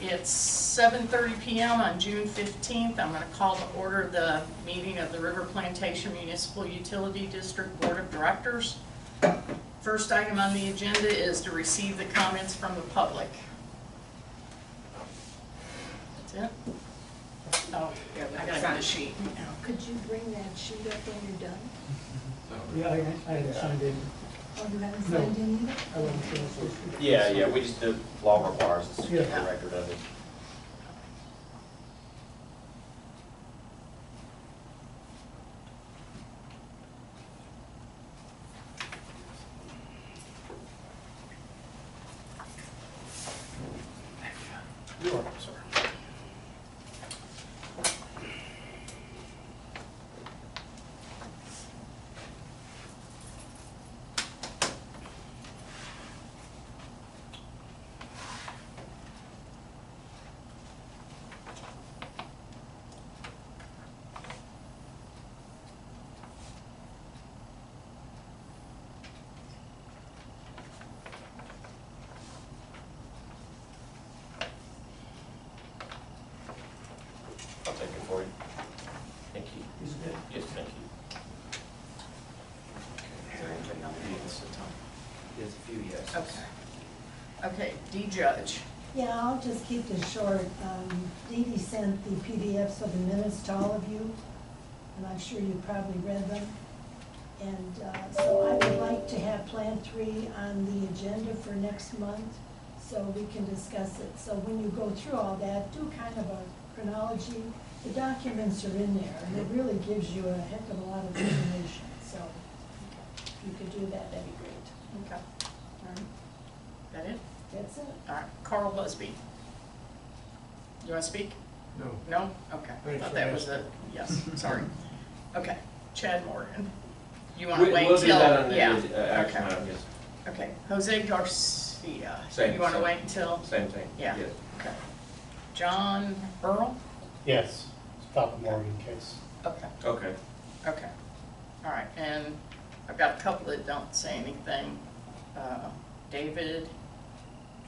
It's 7:30 p.m. on June 15th. I'm going to call to order the meeting of the River Plantation Municipal Utility District Board of Directors. First item on the agenda is to receive the comments from the public. That's it? Oh, yeah, I got to get a sheet. Could you bring that sheet up when you're done? Yeah, I haven't signed in. Oh, you haven't signed in either? I wasn't sure. Yeah, we just, the law requires us to keep Yeah. a record of it. You are, sir. I'll take it for you. Thank you. Is it good? Yes, thank you. Is there anybody on the meeting at the time? There's a few yeses. Okay. Okay, D. Judge. Yeah, I'll just keep this short. Dee Dee sent the PDFs of the minutes to all of you, and I'm sure you probably read them. And so I would like to have Plan 3 on the agenda for next month, so we can discuss it. So when you go through all that, do kind of a chronology. The documents are in there, and it really gives you a heck of a lot of information. So if you could do that, that'd be great. Okay. All right. That it? That's it. All right. Carl Busby. You want to speak? No. No? Okay. Thanks Thought for that was asking. a yes. Sorry. Okay. Chad Morgan. You want to wait We'll till? do that on the Yeah. action Okay. item, yes. Okay. Jose Garcia. Same, You want to same. wait until? Same thing. Yeah. Yes. Okay. John Earl. Yes, stop the Morgan case. Okay. Okay. Okay. All right. And I've got a couple that don't say anything. David.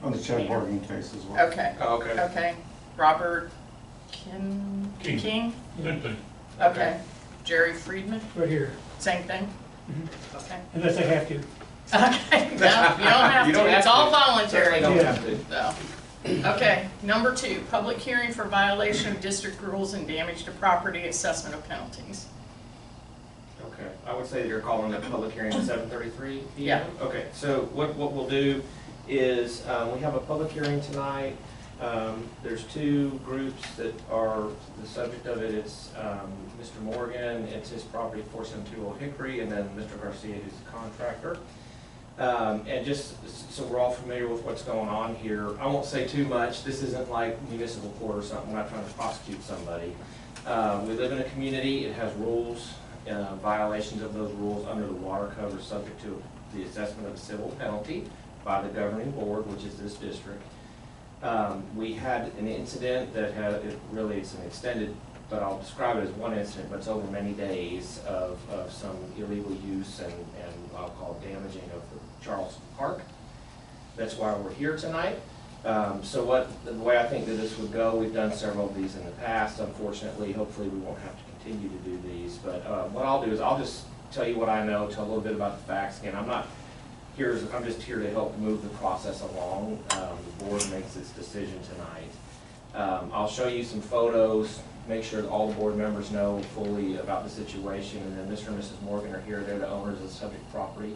On the Chad Morgan case as well. Okay. Oh, okay. Okay. Robert King. King. Limping. Okay. Jerry Friedman. Right here. Same thing. Mhm. Okay. Unless I have to. Okay. No, you don't have You don't to. have It's all to. voluntary. Certainly don't Yeah. have to. So, okay. Number 2, public hearing for violation of district rules and damage to property, assessment of penalties. Okay, I would say that you're calling the public hearing at 7:33 p.m.? Yeah. Okay, so what we'll do is, we have a public hearing tonight. There's 2 groups that are, the subject of it is Mr. Morgan, it's his property 472 Old Hickory, and then Mr. Garcia, who's the contractor. And just so we're all familiar with what's going on here, I won't say too much. This isn't like municipal court or something. We're not trying to prosecute somebody. We live in a community. It has rules, violations of those rules under the water cover subject to the assessment of a civil penalty by the governing board, which is this district. We had an incident that had, it's an extended, but I'll describe it as one incident, but it's over many days of some illegal use and I'll call it damaging of the Charleston Park. That's why we're here tonight. So the way I think that this would go, we've done several of these in the past. Unfortunately, hopefully we won't have to continue to do these. But what I'll do is I'll just tell you what I know, tell a little bit about the facts. Again, I'm just here to help move the process along. The board makes its decision tonight. I'll show you some photos, make sure that all the board members know fully about the situation, and then Mr. and Mrs. Morgan are here. They're the owners of the subject property,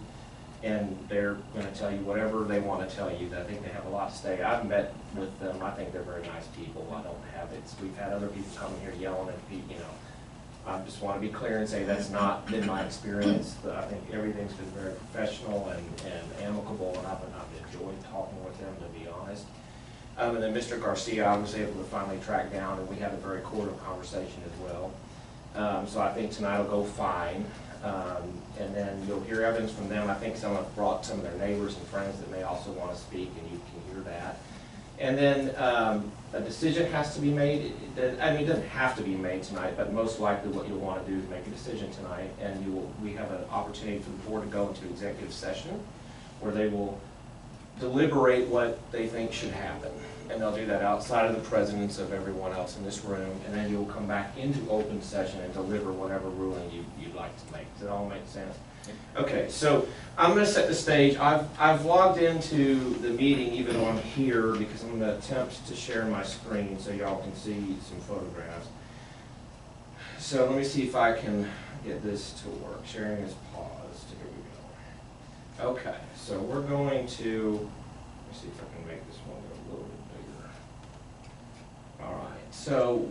and they're going to tell you whatever they want to tell you. I think they have a lot to say. I've met with them. I think they're very nice people. I don't have it. We've had other people come in here yelling at people, you know. I just want to be clear and say that's not been my experience. I think everything's been very professional and amicable, and I've enjoyed talking with them, to be honest. And then Mr. Garcia, I was able to finally track down, and we had a very cordial conversation as well. So I think tonight will go fine. And then you'll hear evidence from them. I think someone brought some of their neighbors and friends that may also want to speak, and you can hear that. And then a decision has to be made. I mean, it doesn't have to be made tonight, but most likely what you'll want to do is make a decision tonight, and we have an opportunity for the board to go into executive session where they will deliberate what they think should happen. and they'll do that outside of the presence of everyone else in this room, and then you'll come back into open session and deliver whatever ruling you'd like to make. Does that all make sense? Okay, so I'm going to set the stage. I've logged into the meeting even though I'm here because I'm going to attempt to share my screen so y'all can see some photographs. So let me see if I can get this to work. Sharing is paused. Here we go. Okay, so we're going to, let me see if I can make this one go a little bit bigger. All right, so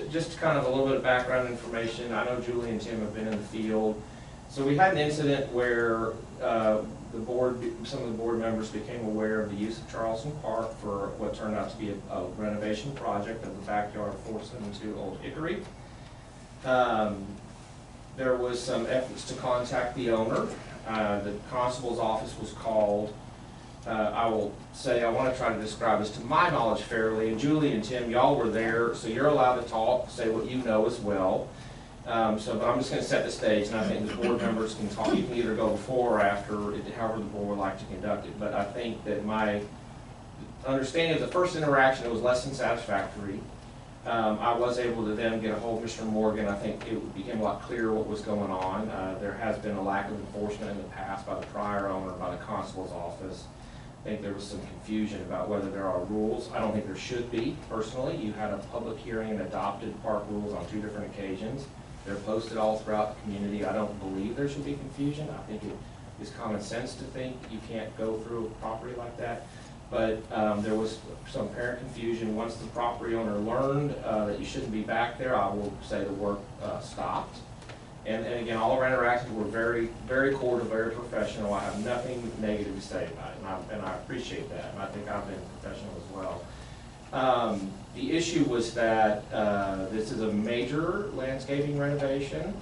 just kind of a little bit of background information. I know Julie and Tim have been in the field. So we had an incident where some of the board members became aware of the use of Charleston Park for what turned out to be a renovation project of the backyard of 472 Old Hickory. There was some efforts to contact the owner. The constable's office was called. I will say, I want to try to describe this to my knowledge fairly, and Julie and Tim, y'all were there, so you're allowed to talk, say what you know as well. But I'm just going to set the stage, and I think the board members can talk. You can either go before or after, however the board would like to conduct it. But I think that my understanding of the first interaction, it was less than satisfactory. I was able to then get a hold of Mr. Morgan. I think it became a lot clearer what was going on. There has been a lack of enforcement in the past by the prior owner, by the constable's office. I think there was some confusion about whether there are rules. I don't think there should be, personally. You had a public hearing and adopted park rules on 2 different occasions. They're posted all throughout the community. I don't believe there should be confusion. I think it is common sense to think you can't go through a property like that. But there was some apparent confusion. Once the property owner learned that you shouldn't be back there, I will say the work stopped. And again, all of our interactions were very, very cordial, very professional. I have nothing negative to say about it, and I appreciate that. And I think I've been professional as well. The issue was that this is a major landscaping renovation,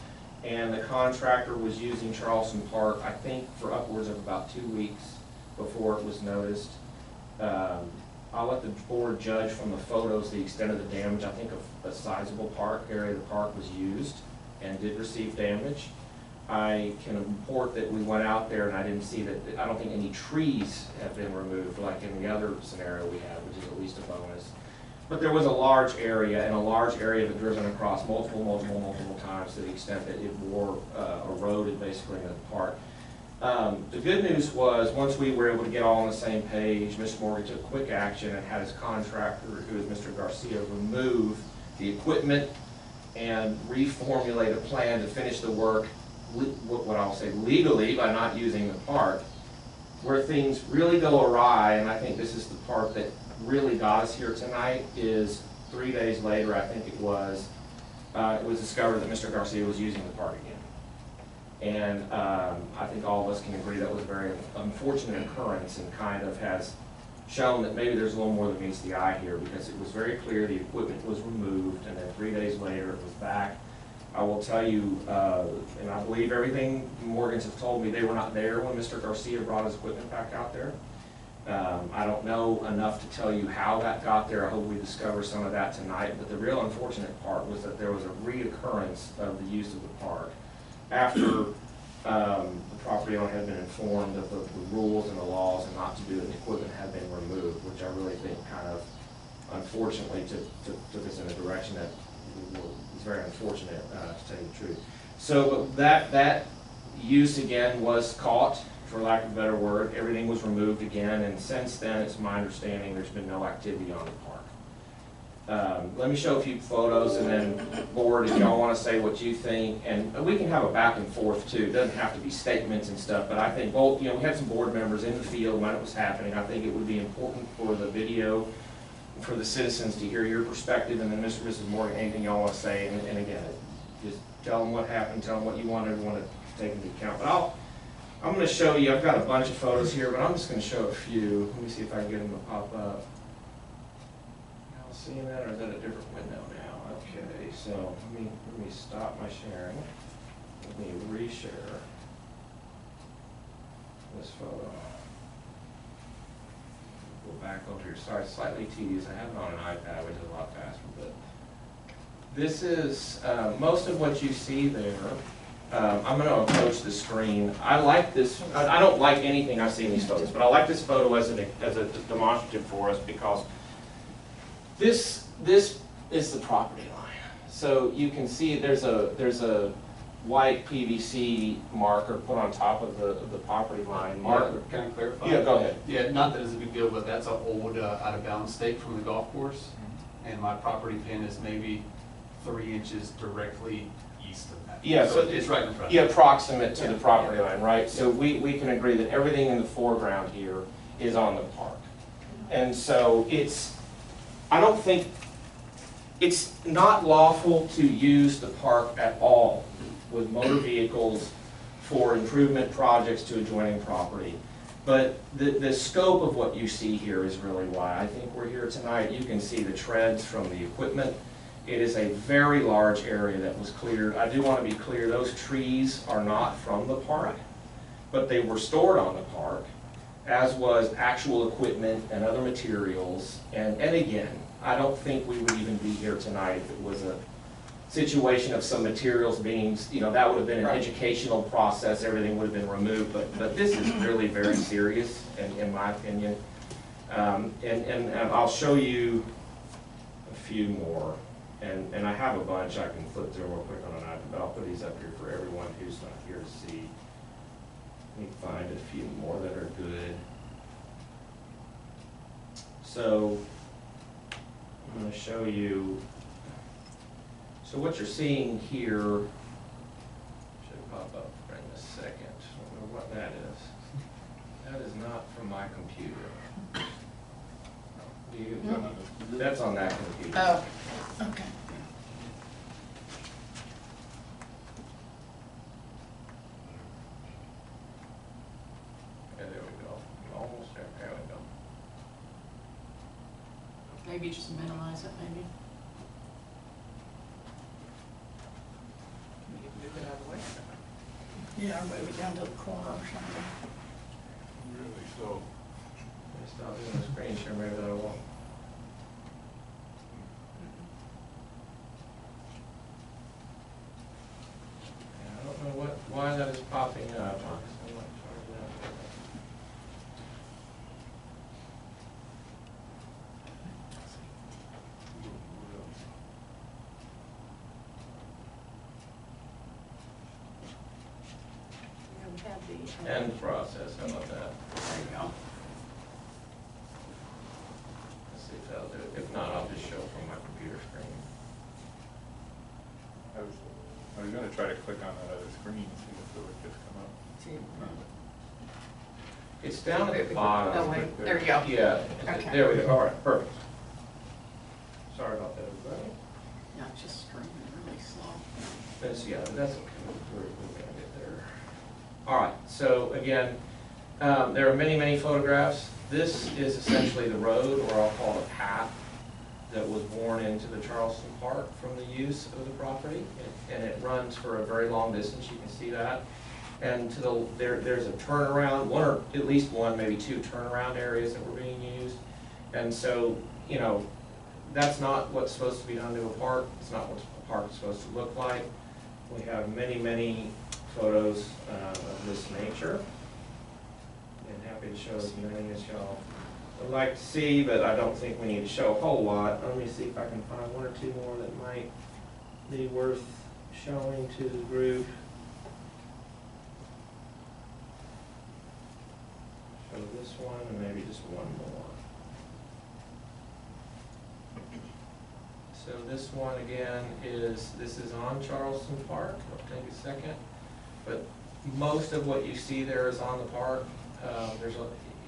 and the contractor was using Charleston Park, I think, for upwards of about 2 weeks before it was noticed. I'll let the board judge from the photos the extent of the damage. I think a sizable area of the park was used and did receive damage. I can report that we went out there and I didn't see that, I don't think any trees have been removed like in the other scenario we had, which is at least a bonus. But there was a large area, and a large area of it driven across multiple times to the extent that it eroded basically into the park. The good news was, once we were able to get all on the same page, Mr. Morgan took quick action and had his contractor, who is Mr. Garcia, remove the equipment and reformulate a plan to finish the work, what I'll say legally, by not using the park. Where things really go awry, and I think this is the part that really got us here tonight, is 3 days later, I think it was discovered that Mr. Garcia was using the park again. And I think all of us can agree that was a very unfortunate occurrence, and kind of has shown that maybe there's a little more than meets the eye here, because it was very clear the equipment was removed, and then 3 days later it was back. I will tell you, and I believe everything Morgans have told me, they were not there when Mr. Garcia brought his equipment back out there. I don't know enough to tell you how that got there. I hope we discover some of that tonight. But the real unfortunate part was that there was a reoccurrence of the use of the park after the property owner had been informed of the rules and the laws and not to do it, and the equipment had been removed, which I really think kind of, unfortunately, took us in a direction that was very unfortunate, to tell you the truth. So but that use again was caught, for lack of a better word. Everything was removed again, and since then, it's my understanding there's been no activity on the park. Let me show a few photos, and then board, if y'all want to say what you think, and we can have a back and forth too. It doesn't have to be statements and stuff, but I think both, we had some board members in the field when it was happening. I think it would be important for the video, for the citizens to hear your perspective, and then Mr. and Mrs. Morgan, anything y'all want to say, and again, just tell them what happened, tell them what you want everyone to take into account. But I'm going to show you, I've got a bunch of photos here, but I'm just going to show a few. Let me see if I can get them to pop up. Y'all seeing that, or is that a different window now? Okay, so let me stop my sharing. Let me reshare this photo. Go back over here. Sorry, it's slightly tedious. I have it on an iPad, which is a lot faster. But this is most of what you see there. I'm going to approach the screen. I like this. I don't like anything I see in these photos, but I like this photo as a demonstrative for us, because This is the property line. So you can see there's a white PVC marker put on top of the property line marker. Can I clarify? Yeah, go ahead. Yeah, not that it's a big deal, but that's an old out-of-bounds stake from the golf course. And my property pin is maybe 3 inches directly east of that. Yeah, so it's right in front. Yeah, proximate to the property line, right? So we can agree that everything in the foreground here is on the park. And so I don't think, it's not lawful to use the park at all with motor vehicles for improvement projects to adjoining property. But the scope of what you see here is really why I think we're here tonight. You can see the treads from the equipment. It is a very large area that was cleared. I do want to be clear, those trees are not from the park, but they were stored on the park, as was actual equipment and other materials. And again, I don't think we would even be here tonight if it was a situation of some materials being, that would have been an educational process, everything would have been removed, but this is really very serious, in my opinion. And I'll show you a few more, and I have a bunch I can flip through real quick on an iPad, but I'll put these up here for everyone who's not here to see. Let me find a few more that are good. So, I'm going to show you, so what you're seeing here, should pop up right in a second. I don't know what that is. That is not from my computer. That's on that computer. Oh, okay. Yeah, there we go. Almost there. There we go. Maybe just minimize it, maybe. You can move it out of the way. Yeah, or maybe down to the corner or something. Really slow. Let me stop doing the screen share, maybe that won't. Yeah, I don't know why that is popping up. I'm not sure that. Yeah, we have the. End process, how about that? There you go. Let's see if that'll do it. If not, I'll just show from my computer screen. I was gonna try to click on that other screen, see if it would just come up. It's down at the bottom. Oh, wait, there you go. Yeah, Okay. there we go. All right, perfect. Sorry about that, everybody. Yeah, it's just screaming really slow. That's okay. We're gonna get there. All right, so again, there are many, many photographs. This is essentially the road, or I'll call it a path, that was worn into the Charleston Park from the use of the property. And it runs for a very long distance, you can see that. And to there's a turnaround, one or at least one, maybe two turnaround areas that were being used. And so, that's not what's supposed to be done to a park. It's not what a park is supposed to look like. We have many, many photos of this nature. And happy to show as many as y'all would like to see, but I don't think we need to show a whole lot. Let me see if I can find one or two more that might be worth showing to the group. Show this one and maybe just one more. So this one again this is on Charleston Park. It'll take a second. But most of what you see there is on the park.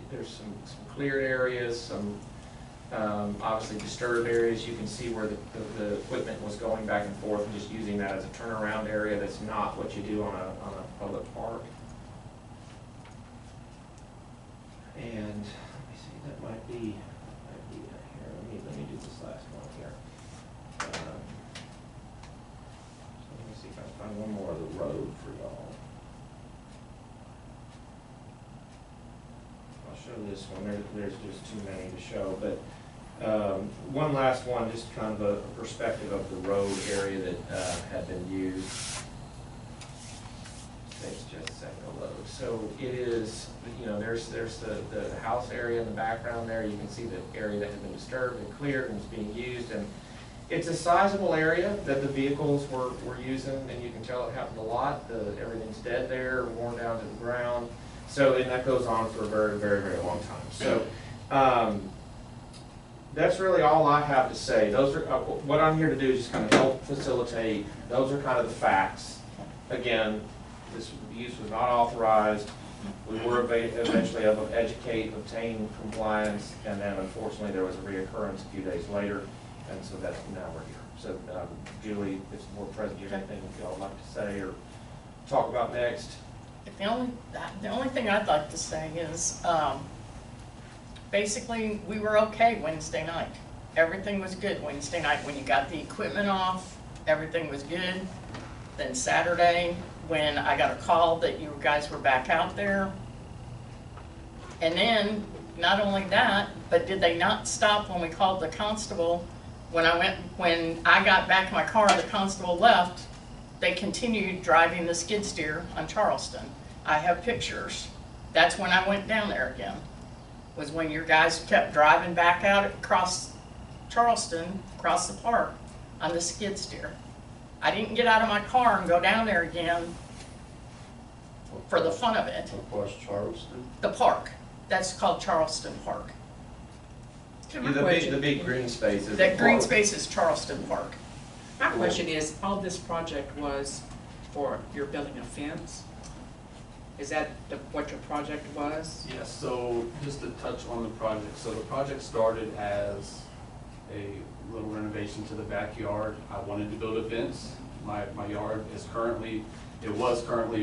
There's some cleared areas, some obviously disturbed areas. You can see where the equipment was going back and forth and just using that as a turnaround area. That's not what you do on a public park. And let me see, that might be here. Let me do this last one here. So let me see if I can find one more of the road for y'all. I'll show this one. There's just too many to show, but one last one, just kind of a perspective of the road area that had been used. takes just a second to load. So it is, there's the house area in the background there. You can see the area that has been disturbed and cleared and is being used. And it's a sizable area that the vehicles were using, and you can tell it happened a lot. Everything's dead there, worn down to the ground. So, and that goes on for a very, very, very long time. So, that's really all I have to say. Those are, what I'm here to do is just kind of help facilitate. Those are kind of the facts. Again, this use was not authorized. We were eventually able to educate, obtain compliance, and then unfortunately there was a reoccurrence a few days later, and so that's, now we're here. So Julie, if the board president, you have anything y'all would like to say or talk about next? The only thing I'd like to say is, basically, we were okay Wednesday night. Everything was good Wednesday night. When you got the equipment off, everything was good. Then Saturday, when I got a call that you guys were back out there. And then, not only that, but did they not stop when we called the constable? When I got back in my car, the constable left, they continued driving the skid steer on Charleston. I have pictures. That's when I went down there again. Was when your guys kept driving back out across Charleston, across the park, on the skid steer. I didn't get out of my car and go down there again for the fun of it. Across Charleston? The park. That's called Charleston Park. The big green space is That green space is Charleston Park. My question is, all this project was for, you're building a fence? Is that what your project was? Yes, so just to touch on the project, so the project started as a little renovation to the backyard. I wanted to build a fence. My yard was currently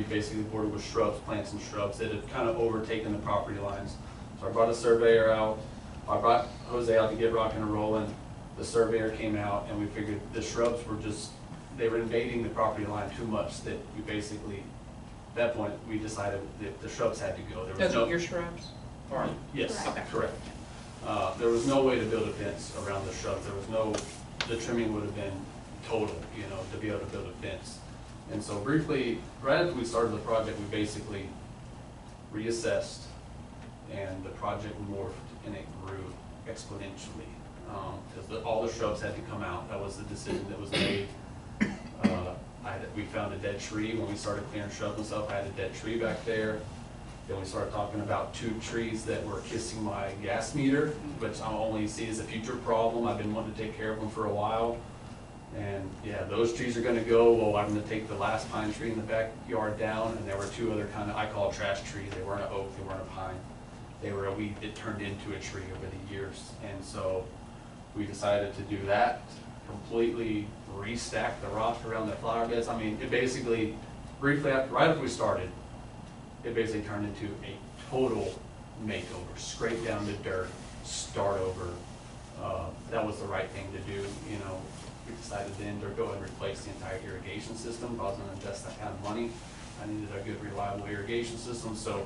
basically bordered with shrubs, plants and shrubs that had kind of overtaken the property lines. So I brought a surveyor out. I brought Jose out to get rocking and rolling. The surveyor came out and we figured the shrubs were they were invading the property line too much that we basically, at that point, we decided that the shrubs had to go. There was Those are your shrubs? Or? Yes, Okay. correct. There was no way to build a fence around the shrubs. The trimming would have been total, to be able to build a fence. And so briefly, right after we started the project, we basically reassessed and the project morphed and it grew exponentially. Because all the shrubs had to come out. That was the decision that was made. We found a dead tree when we started clearing shrubs and stuff. I had a dead tree back there. Then we started talking about 2 trees that were kissing my gas meter, which I only see as a future problem. I've been wanting to take care of them for a while. And yeah, those trees are gonna go. Well, I'm gonna take the last pine tree in the backyard down, and there were 2 other I call trash trees. They weren't an oak, they weren't a pine. They were a weed that turned into a tree over the years. And so we decided to do that, completely restack the rock around the flower beds. I mean, it basically, briefly, right after we started, it basically turned into a total makeover, scrape down the dirt, start over. That was the right thing to do, We decided then to go ahead and replace the entire irrigation system. I was going to invest that kind of money. I needed a good, reliable irrigation system. So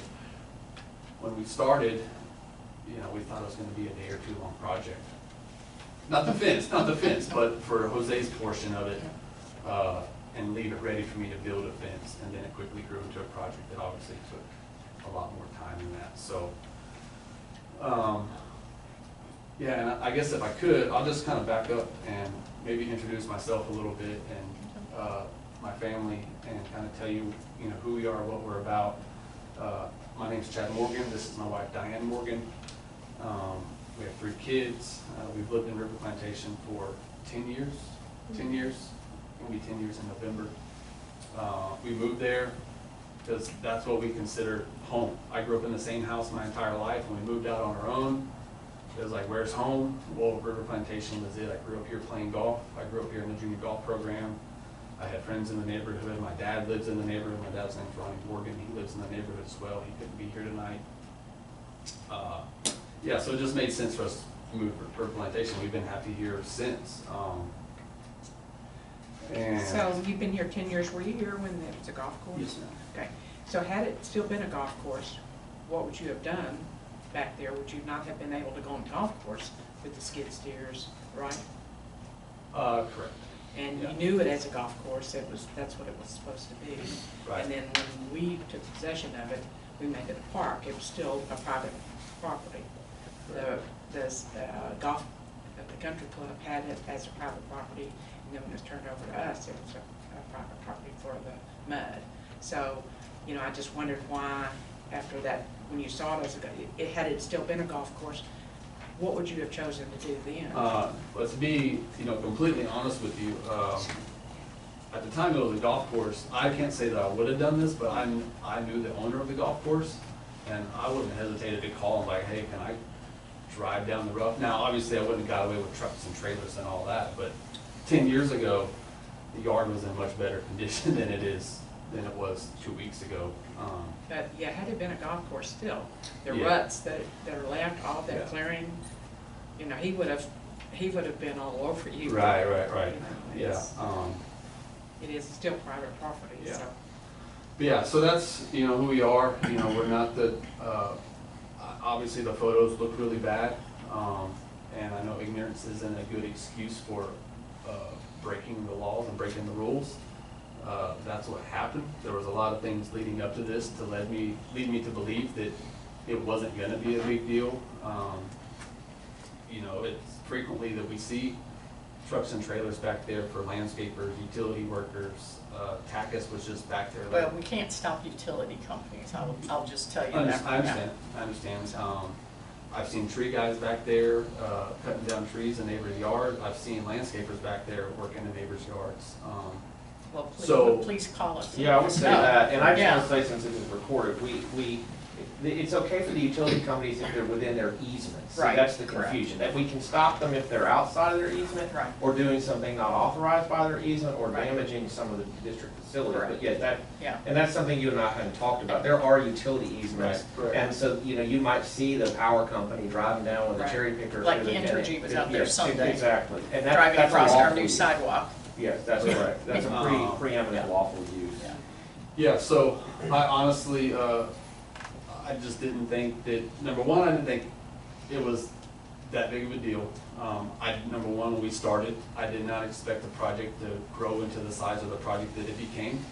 when we started, we thought it was going to be a day or 2 long project. Not the fence, but for Jose's portion of it, and leave it ready for me to build a fence. And then it quickly grew into a project that obviously took a lot more time than that. So, yeah, and I guess if I could, I'll just kind of back up and maybe introduce myself a little bit and my family and kind of tell you, who we are, what we're about. My name's Chad Morgan. This is my wife, Diane Morgan. We have 3 kids. We've lived in River Plantation for 10 years. 10 years. It'll be 10 years in November. We moved there because that's what we consider home. I grew up in the same house my entire life, and we moved out on our own. It was like, where's home? Well, River Plantation was it. I grew up here playing golf. I grew up here in the junior golf program. I had friends in the neighborhood. My dad lives in the neighborhood. My dad's name's Ronnie Morgan. He lives in the neighborhood as well. He couldn't be here tonight. Yeah, so it just made sense for us to move to River Plantation. We've been happy here since. And So you've been here 10 years. Were you here when there was a golf course? Yes, ma'am. Okay. So had it still been a golf course, what would you have done back there? Would you not have been able to go on the golf course with the skid steers, right? Correct. And Yeah. you knew it as a golf course, that's what it was supposed to be. Right. And then when we took possession of it, we made it a park, it was still a private property. Golf, the country club had it as a private property, and then when it was turned over to us, it was a private property for the MUD. So, you know, I just wondered why, after that, when you saw it as had it still been a golf course, what would you have chosen to do then? Well, to be, completely honest with you, at the time it was a golf course. I can't say that I would have done this, but I knew the owner of the golf course, and I wouldn't have hesitated to call him like, hey, can I drive down the rough? Now, obviously, I wouldn't have got away with trucks and trailers and all that, but 10 years ago, the yard was in much better condition than it was 2 weeks ago. But yeah, had it been a golf course still, the Yeah. ruts that are left, all that Yeah. clearing, you know, he would have been all over you. Right. You know, Yeah. it's- It is still private property, Yeah. so. But yeah, so that's, who we are. We're not obviously the photos look really bad. And I know ignorance isn't a good excuse for breaking the laws and breaking the rules. That's what happened. There was a lot of things leading up to this to lead me to believe that it wasn't gonna be a big deal. It's frequently that we see trucks and trailers back there for landscapers, utility workers. Tackus was just back there. Well, we can't stop utility companies, I'll just tell you I that. understand. I've seen tree guys back there, cutting down trees in neighbors' yards. I've seen landscapers back there working in neighbors' yards. Well, So- please call us. Yeah, I would say No. that, and I just Yeah. want to say, since it is recorded, it's okay for the utility companies if they're within their easements. See, Right, that's the correct. confusion, that we can stop them if they're outside of their easement, Right. or doing something not authorized by their easement, or Right. damaging some of the district facilities. Correct. But yeah, Yeah. and that's something you and I hadn't talked about. There are utility easements, Right. and so, you might see the power company driving down with a Right. cherry picker. Like through the- Entergy was out there Yes, Sunday. Exactly, and Driving that's a across our lawful new use. sidewalk. Yes, that's correct, that's a Yeah. preeminent lawful use. Yeah. Yeah, so I honestly, I just didn't think that, number one, I didn't think it was that big of a deal. Number one, when we started, I did not expect the project to grow into the size of the project that it became.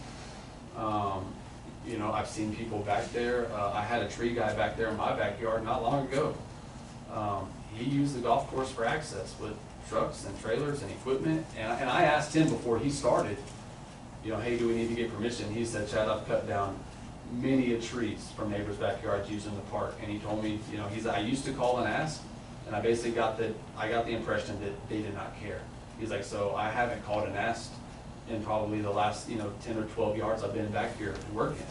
I've seen people back there. I had a tree guy back there in my backyard not long ago. He used the golf course for access with trucks and trailers and equipment. And I asked him before he started, hey, do we need to get permission? He said, Chad, I've cut down many a trees from neighbors' backyards using the park. And he told me, I used to call and ask, and I basically got the impression that they did not care. He's like, so I haven't called and asked in probably the last, 10 or 12 yards I've been back here working.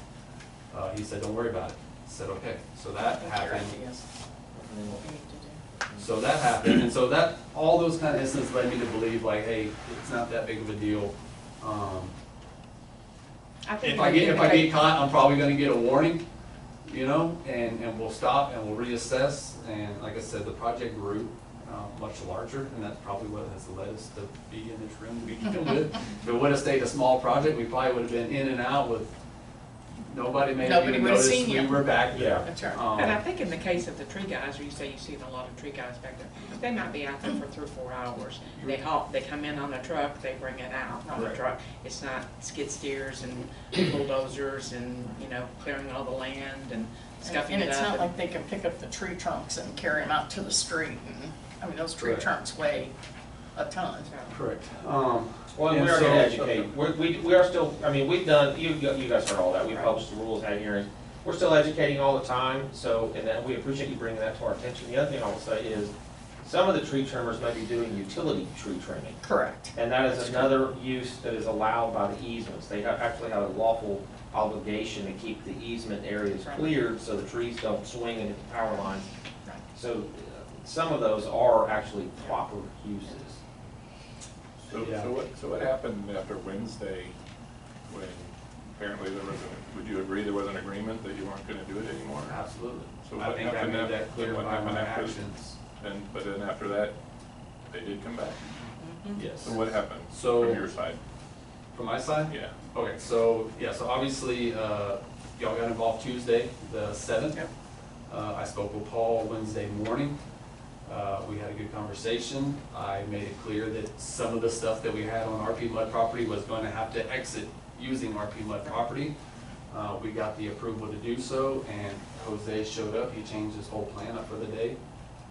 He said, don't worry about it. I said, okay. So that happened. Ideas. What we need to do. So that happened, and so all those kind of instances led me to believe like, hey, it's not that big of a deal. I think If I get caught, I'm probably gonna get a warning, and we'll stop and we'll reassess. And like I said, the project grew much larger, and that's probably what has led us to be in this room to begin with. If it would have stayed a small project, we probably would have been in and out with, nobody may have Nobody even would have noticed seen we you. were back there. That's right. And I think in the case of the tree guys, where you say you've seen a lot of tree guys back there, they might be out there for 3 or 4 hours. They come in on a truck, they bring it out on the Right. truck. It's not skid steers and bulldozers and, clearing all the land and scuffing And it it's up. not like they can pick up the tree trunks and carry them out to the street. Those tree Correct. trunks weigh a ton. Correct. Well, and And we are so- gonna educate, we are still, we've done, you guys heard all that, we published the rules, had hearings. We're still educating all the time, and then we appreciate you bringing that to our attention. The other thing I will say is, some of the tree trimmers may be doing utility tree trimming. Correct. And that is another use that is allowed by the easements. They actually have a lawful obligation to keep the easement areas Right. cleared so the trees don't swing into the power lines. Right. So some of those are actually proper uses. Yeah. So what happened after Wednesday when apparently would you agree there was an agreement that you weren't gonna do it anymore? Absolutely. So I what think I happened made after- that clear what by happened my after- actions. But then after that, they did come back. Yes. So what happened So- from your side? From my side? Yeah. Okay, so obviously, y'all got involved Tuesday, the 7th. Yep. I spoke with Paul Wednesday morning. We had a good conversation. I made it clear that some of the stuff that we had on RPMUD property was going to have to exit using RPMUD property. We got the approval to do so, and Jose showed up. He changed his whole plan up for the day.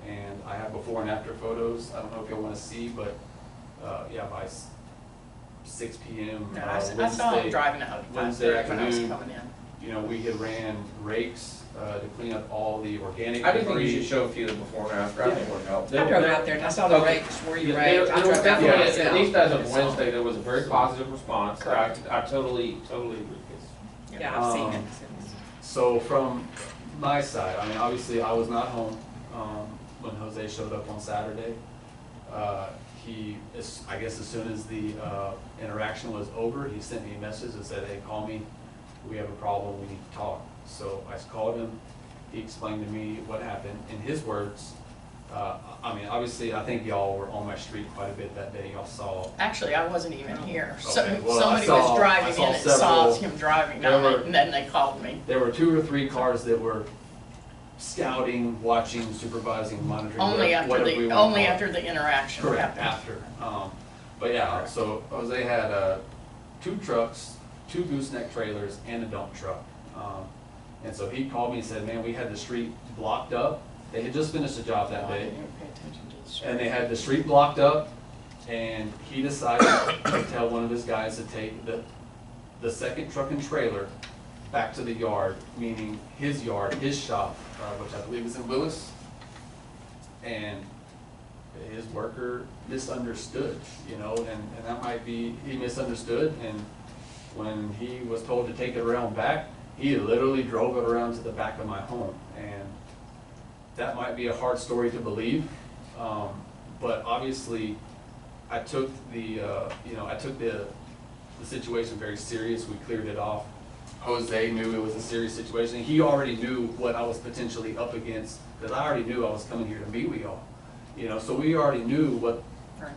And I have before and after photos. I don't know if y'all want to see, but yeah, by 6 p.m. No, I saw him driving out at Wednesday 5:30 when I was afternoon. coming in. You know, we had ran rakes to clean up all the organic I do think you debris. should show a few of the before and after, I think it would help. I drove out there and I saw the Okay. rakes where you Yeah, raked. I there was drove out there definitely, myself. at least as of Wednesday, there was a very positive response. Correct. I totally agree. Yeah, I've seen it. So from my side, I mean, obviously I was not home when Jose showed up on Saturday. I guess as soon as the interaction was over, he sent me a message and said, hey, call me, we have a problem, we need to talk. So I called him, he explained to me what happened. In his words, I mean, obviously, I think y'all were on my street quite a bit that day, y'all saw. Actually, I wasn't even here. So Okay, well, somebody I was saw driving in and saw several- him driving there on were- it, and then they called me. There were 2 or 3 cars that were scouting, watching, supervising, monitoring. Only after whatever we the, wanna only call it. after the interaction Correct, happened. after. But yeah, so Jose had 2 trucks, 2 gooseneck trailers, and a dump truck. And so he called me and said, man, we had the street blocked up. They had just finished the job that Oh, I day. didn't even pay attention to the street. And they had the street blocked up, and he decided to tell one of his guys to take the second truck and trailer back to the yard, meaning his yard, his shop, which I believe is in Willis. And his worker misunderstood, you know, and that might be, he misunderstood, and when he was told to take it around back, he literally drove it around to the back of my home. And that might be a hard story to believe, but obviously, I took the situation very serious. We cleared it off. Jose knew it was a serious situation. He already knew what I was potentially up against, because I already knew I was coming here to meet with y'all. You know, so we already knew Right.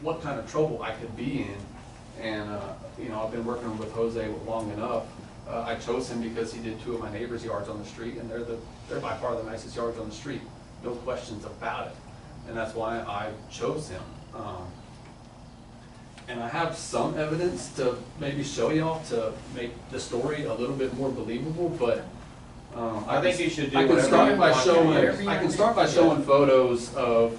what kind of trouble I could be in. And, you know, I've been working with Jose long enough. I chose him because he did 2 of my neighbors' yards on the street, and they're by far the nicest yards on the street. No questions about it. And that's why I chose him. And I have some evidence to maybe show y'all to make the story a little bit more believable, but I think you should do I can whatever start you by want. showing, Whatever you I can want. start by showing photos of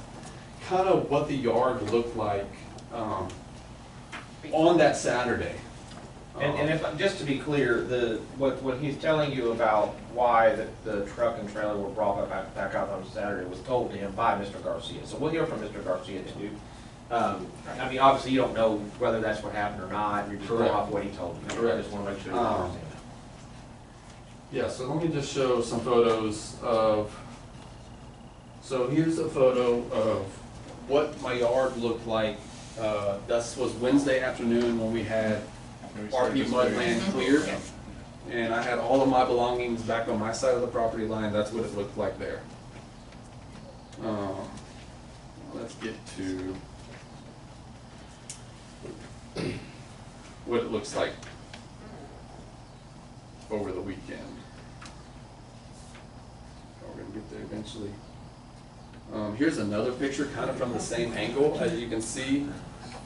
kind of what the yard looked like on that Saturday. And if, just to be clear, what he's telling you about why the truck and trailer were brought back out on Saturday was told to him by Mr. Garcia. So we'll hear from Mr. Garcia too. I mean, obviously, you don't know whether that's what happened or not, you're just going Correct. off what he told you. Correct. I just want to make sure you understand that. Yeah, so let me just show some photos of, so here's a photo of what my yard looked like. This was Wednesday afternoon when we had RPMUD land cleared. And I had all of my belongings back on my side of the property line. That's what it looked like there. Let's get to what it looks like over the weekend. We're gonna get there eventually. Here's another picture, kind of from the same angle. As you can see,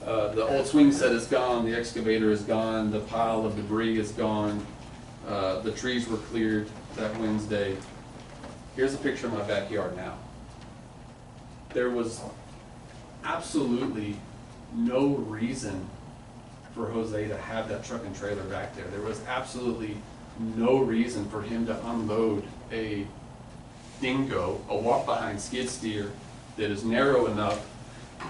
the old swing set is gone, the excavator is gone, the pile of debris is gone, the trees were cleared that Wednesday. Here's a picture of my backyard now. There was absolutely no reason for Jose to have that truck and trailer back there. There was absolutely no reason for him to unload a dingo, a walk-behind skid steer that is narrow enough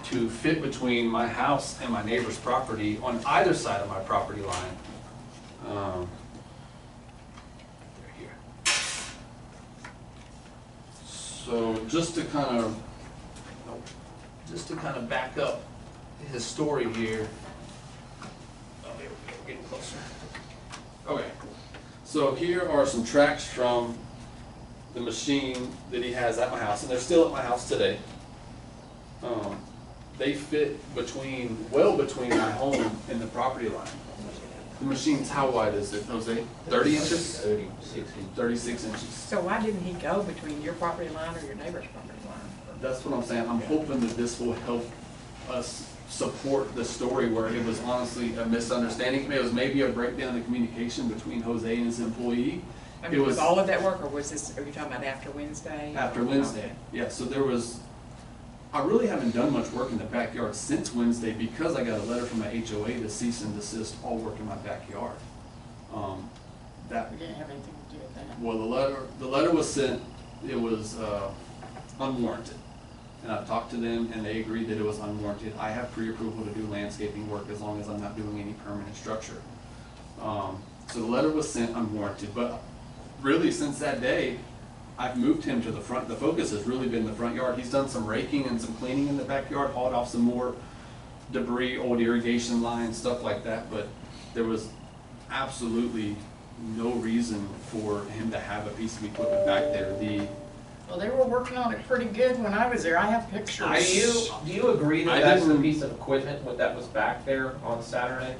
to fit between my house and my neighbor's property on either side of my property line. They're here. So just to kind of back up his story here. Oh, there we go, getting closer. Okay, so here are some tracks from the machine that he has at my house, and they're still at my house today. They fit well between my home and the property line. The machine's, how wide is it, Jose? 30 inches? 36 inches. 36 inches. So why didn't he go between your property line or your neighbor's property line? That's what I'm saying. I'm hoping that this will help us support the story where it was honestly a misunderstanding. It was maybe a breakdown in communication between Jose and his employee. I It mean, was was all of that work, or was this, are you talking about after Wednesday? after Wednesday. Yeah, so there was, I really haven't done much work in the backyard since Wednesday because I got a letter from my HOA to cease and desist all work in my backyard. That, We didn't have anything to do with that. well, the letter was sent, it was unwarranted. And I've talked to them and they agreed that it was unwarranted. I have pre-approval to do landscaping work as long as I'm not doing any permanent structure. So the letter was sent unwarranted, but really since that day, I've moved him to the front. The focus has really been the front yard. He's done some raking and some cleaning in the backyard, hauled off some more debris, old irrigation lines, stuff like that, but there was absolutely no reason for him to have a piece of equipment back there. Well, they were working on it pretty good when I was there. I have pictures. Do you agree I that that's the didn't- piece of equipment that was back there on Saturday?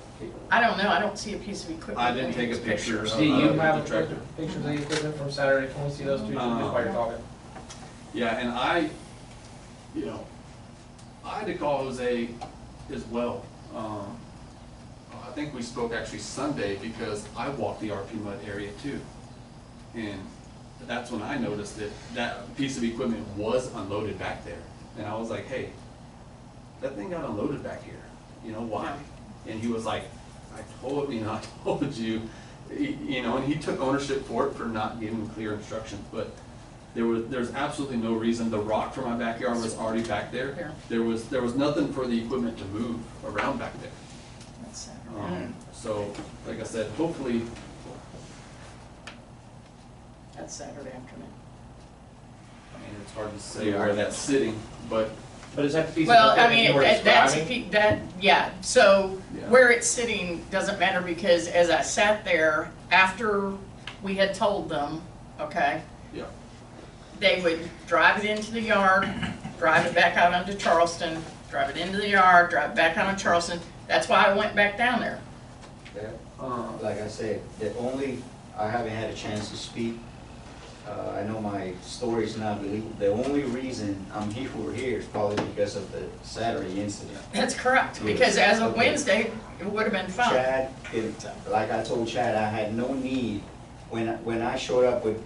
I don't know, I don't see a piece of equipment. I didn't in take a these picture pictures. of- Do you the have tractor. pictures of the equipment from Saturday? Can we see those two just while you're talking? Yeah, and I had to call Jose as well. I think we spoke actually Sunday because I walked the RPMUD area too. And that's when I noticed that that piece of equipment was unloaded back there. And I was like, hey, that thing got unloaded back here, you know, why? And he was like, I told you, and he took ownership for it for not giving clear instructions, but there's absolutely no reason. The rock from my backyard was already back there. Here. There was nothing for the equipment to move around back there. That's Saturday. So, like I said, hopefully, That's Saturday afternoon. I mean, it's hard to say where that's sitting, but But is that the piece Well, of I equipment mean, you were that's, describing? yeah, so Yeah. where it's sitting doesn't matter because as I sat there, after we had told them, okay, yeah. they would drive it into the yard, drive it back out onto Charleston, drive it into the yard, drive it back out on Charleston. That's why I went back down there. Like I said, I haven't had a chance to speak. I know my story's not believable. The only reason we're here is probably because of the Saturday incident. That's correct, Yes. because as of Okay. Wednesday, it would have been fine. Chad, like I told Chad, I had no need, when I showed up with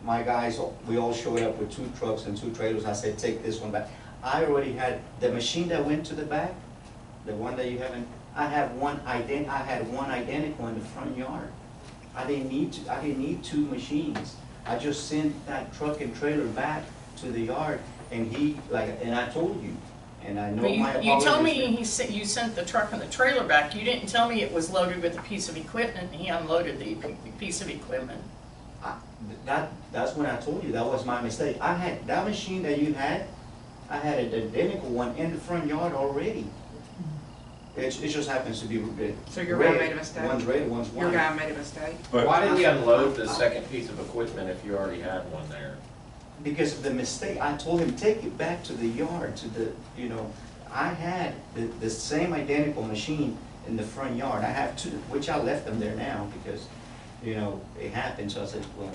my guys, we all showed up with 2 trucks and 2 trailers. I said, take this one back. I already had, the machine that went to the back, the one that you haven't, I had one identical in the front yard. I didn't need 2 machines. I just sent that truck and trailer back to the yard, and I told you, and I know But my apologies. you told me you sent the truck and the trailer back. You didn't tell me it was loaded with a piece of equipment and he unloaded the piece of equipment. That's when I told you, that was my mistake. I had, that machine that you had, I had an identical one in the front yard already. It just happens to be red. So your guy made a mistake? One's red, one's white. Your guy made a mistake? But Why did he unload the second piece of equipment if you already had one there? Because of the mistake, I told him, take it back to the yard, I had the same identical machine in the front yard. I have 2, which I left them there now because, it happened, so I said, well,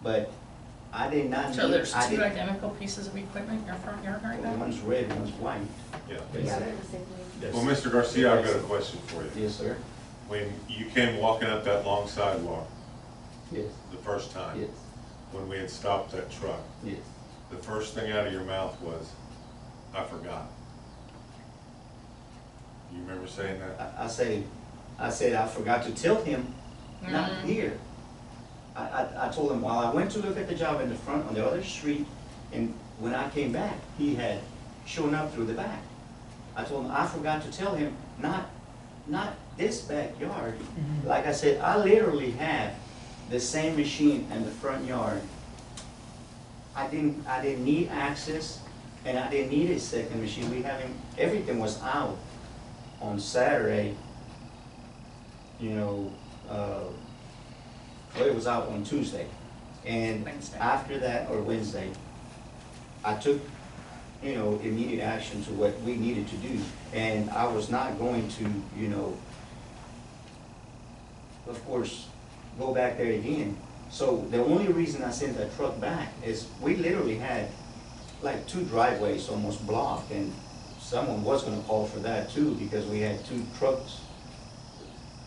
but I did not need. So there's I 2 didn't- identical pieces of equipment in your front yard right now? One's red, one's white. Yeah. Yes. Well, Mr. Garcia, I've got a question for you. Yes, sir. When you came walking up that long sidewalk Yes, the first time, yes, when we had stopped that truck, yes. the first thing out of your mouth was, I forgot. You remember saying that? I said I forgot to tell him, not Mhm. here. I told him while I went to look at the job in the front on the other street, and when I came back, he had shown up through the back. I told him I forgot to tell him, not this backyard. Like I said, I literally have the same machine in the front yard. I didn't need access, and I didn't need a second machine. Everything was out on Saturday, it was out on Tuesday. And Wednesday. after that, or Wednesday, I took, immediate action to what we needed to do. And I was not going to, of course, go back there again. So the only reason I sent that truck back is we literally had like 2 driveways almost blocked, and someone was gonna call for that too, because we had 2 trucks,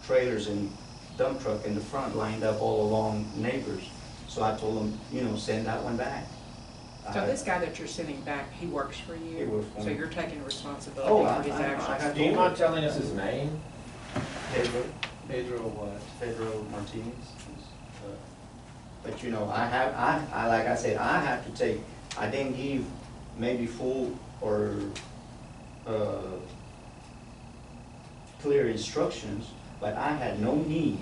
trailers and dump truck in the front lined up all along neighbors. So I told them, you know, send that one back. So this guy that you're sending back, he works for you? He works for So me. you're taking Oh, responsibility for his I actions? got Do you mind telling us his name? Pedro what? Pedro Martinez. But you know, I like I said, I have to take, I didn't give maybe full or clear instructions, but I had no need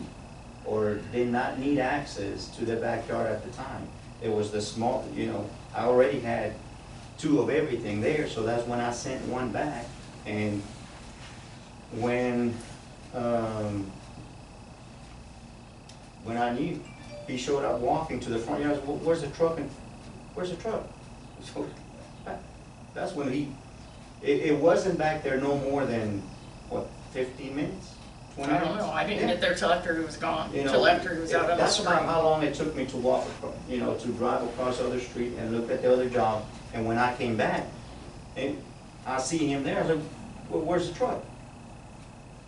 or did not need access to the backyard at the time. It was the small, you know, I already had 2 of everything there, so that's when I sent one back. And when I knew, he showed up walking to the front yard, well, where's the truck, and where's the truck? So that's when it wasn't back there no more than, what, 15 minutes? 20 I don't minutes? know, I didn't Yeah. get there till after he was gone, You know, till after he was out on the that's street. about how long it took me to walk, you know, to drive across the other street and look at the other job. And when I came back, and I see him there, I was like, well, where's the truck?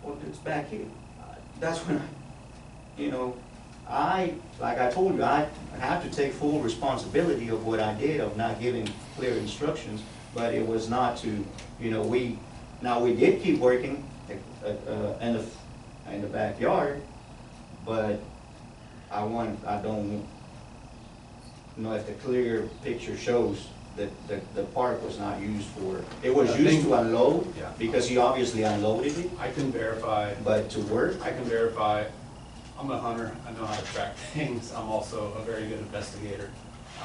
Well, it's back here. That's when you know, like I told you, I have to take full responsibility of what I did, of not giving clear instructions, but it was not to, you know, we did keep working in the backyard, but I don't know if the clear picture shows that the park was not used for, it was used to unload, Yeah. because he obviously unloaded it, I can verify, but to work, I can verify, I'm a hunter, I know how to track things, I'm also a very good investigator.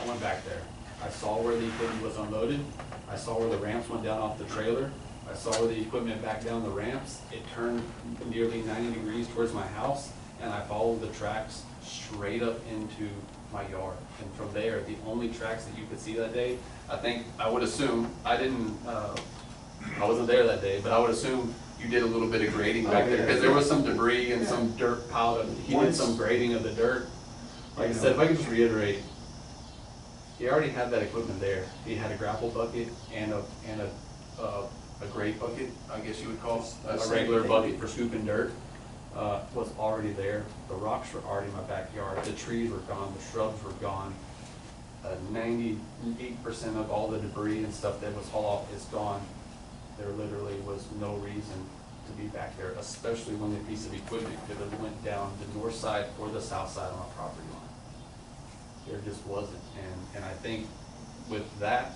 I went back there, I saw where the equipment was unloaded, I saw where the ramps went down off the trailer, I saw where the equipment backed down the ramps, it turned nearly 90 degrees towards my house, and I followed the tracks straight up into my yard. And from there, the only tracks that you could see that day, I would assume, I wasn't there that day, but I would assume you did a little bit of grading back there, because there was some debris and some dirt piled up. He did some grading of the dirt. Like I said, if I could just reiterate, he already had that equipment there. He had a grapple bucket and a grade bucket, I guess you would call it, a regular bucket for scooping dirt, was already there. The rocks were already in my backyard. The trees were gone, the shrubs were gone. 98% of all the debris and stuff that was hauled off is gone. There literally was no reason to be back there, especially when the piece of equipment could have went down the north side or the south side on our property line. There just wasn't, and I think with that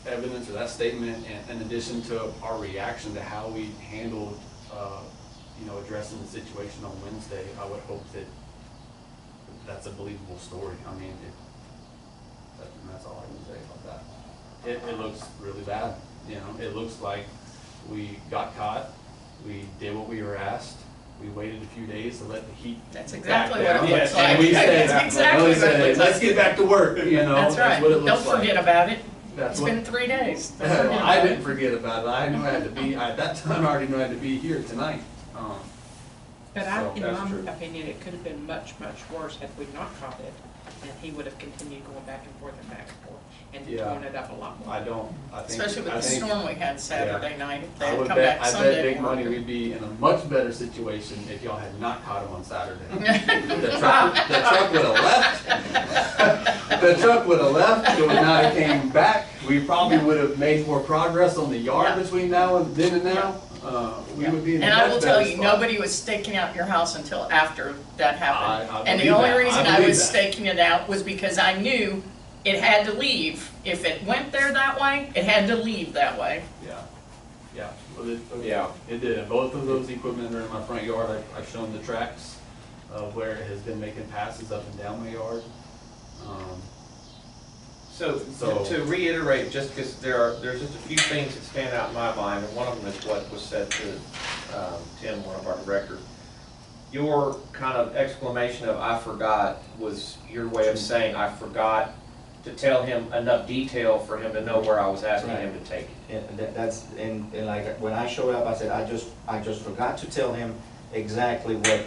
evidence or that statement, and in addition to our reaction to how we handled, addressing the situation on Wednesday, I would hope that that's a believable story. I mean, that's all I can say about that. It looks really bad, it looks like we got caught, we did what we were asked, we waited a few days to let the heat That's back exactly what down. it looks like. And we said, That's exactly what it looks let's like. get back to work, That's right, what it looks don't like. forget about it, That's it's what- been 3 days. Don't forget about I it. didn't forget about it, I knew I had to be, at that time, I already knew I had to be here tonight. But So, in that's my true. opinion, it could have been much, much worse had we not caught it, and he would have continued going back and forth, and Yeah. torn it up a lot more. I think. Especially with I the think- storm we had Saturday night, if they I had would come bet, back I bet Sunday big money morning. we'd be in a much better situation if y'all had not caught him on Saturday. The truck would have left. The truck would have left, it would not have came back. We probably would have made more progress on the yard Yeah. between now and then and now. We would be in a And much I will better tell you, spot. nobody was staking out your house until after that happened. I And the believe only that. I reason I believe was that. staking it out was because I knew it had to leave. If it went there that way, it had to leave that way. Yeah, well, Yeah. it did. And both of those equipment are in my front yard. I've shown the tracks of where it has been making passes up and down my yard. So, to reiterate, just because there's just a few things that stand out in my mind, and one of them is what was said to Tim, one of our directors. Your kind of exclamation of "I forgot" was your way of saying I forgot to tell him enough detail for him to know where I was asking him to take it. And like when I showed up, I said, I just forgot to tell him exactly what,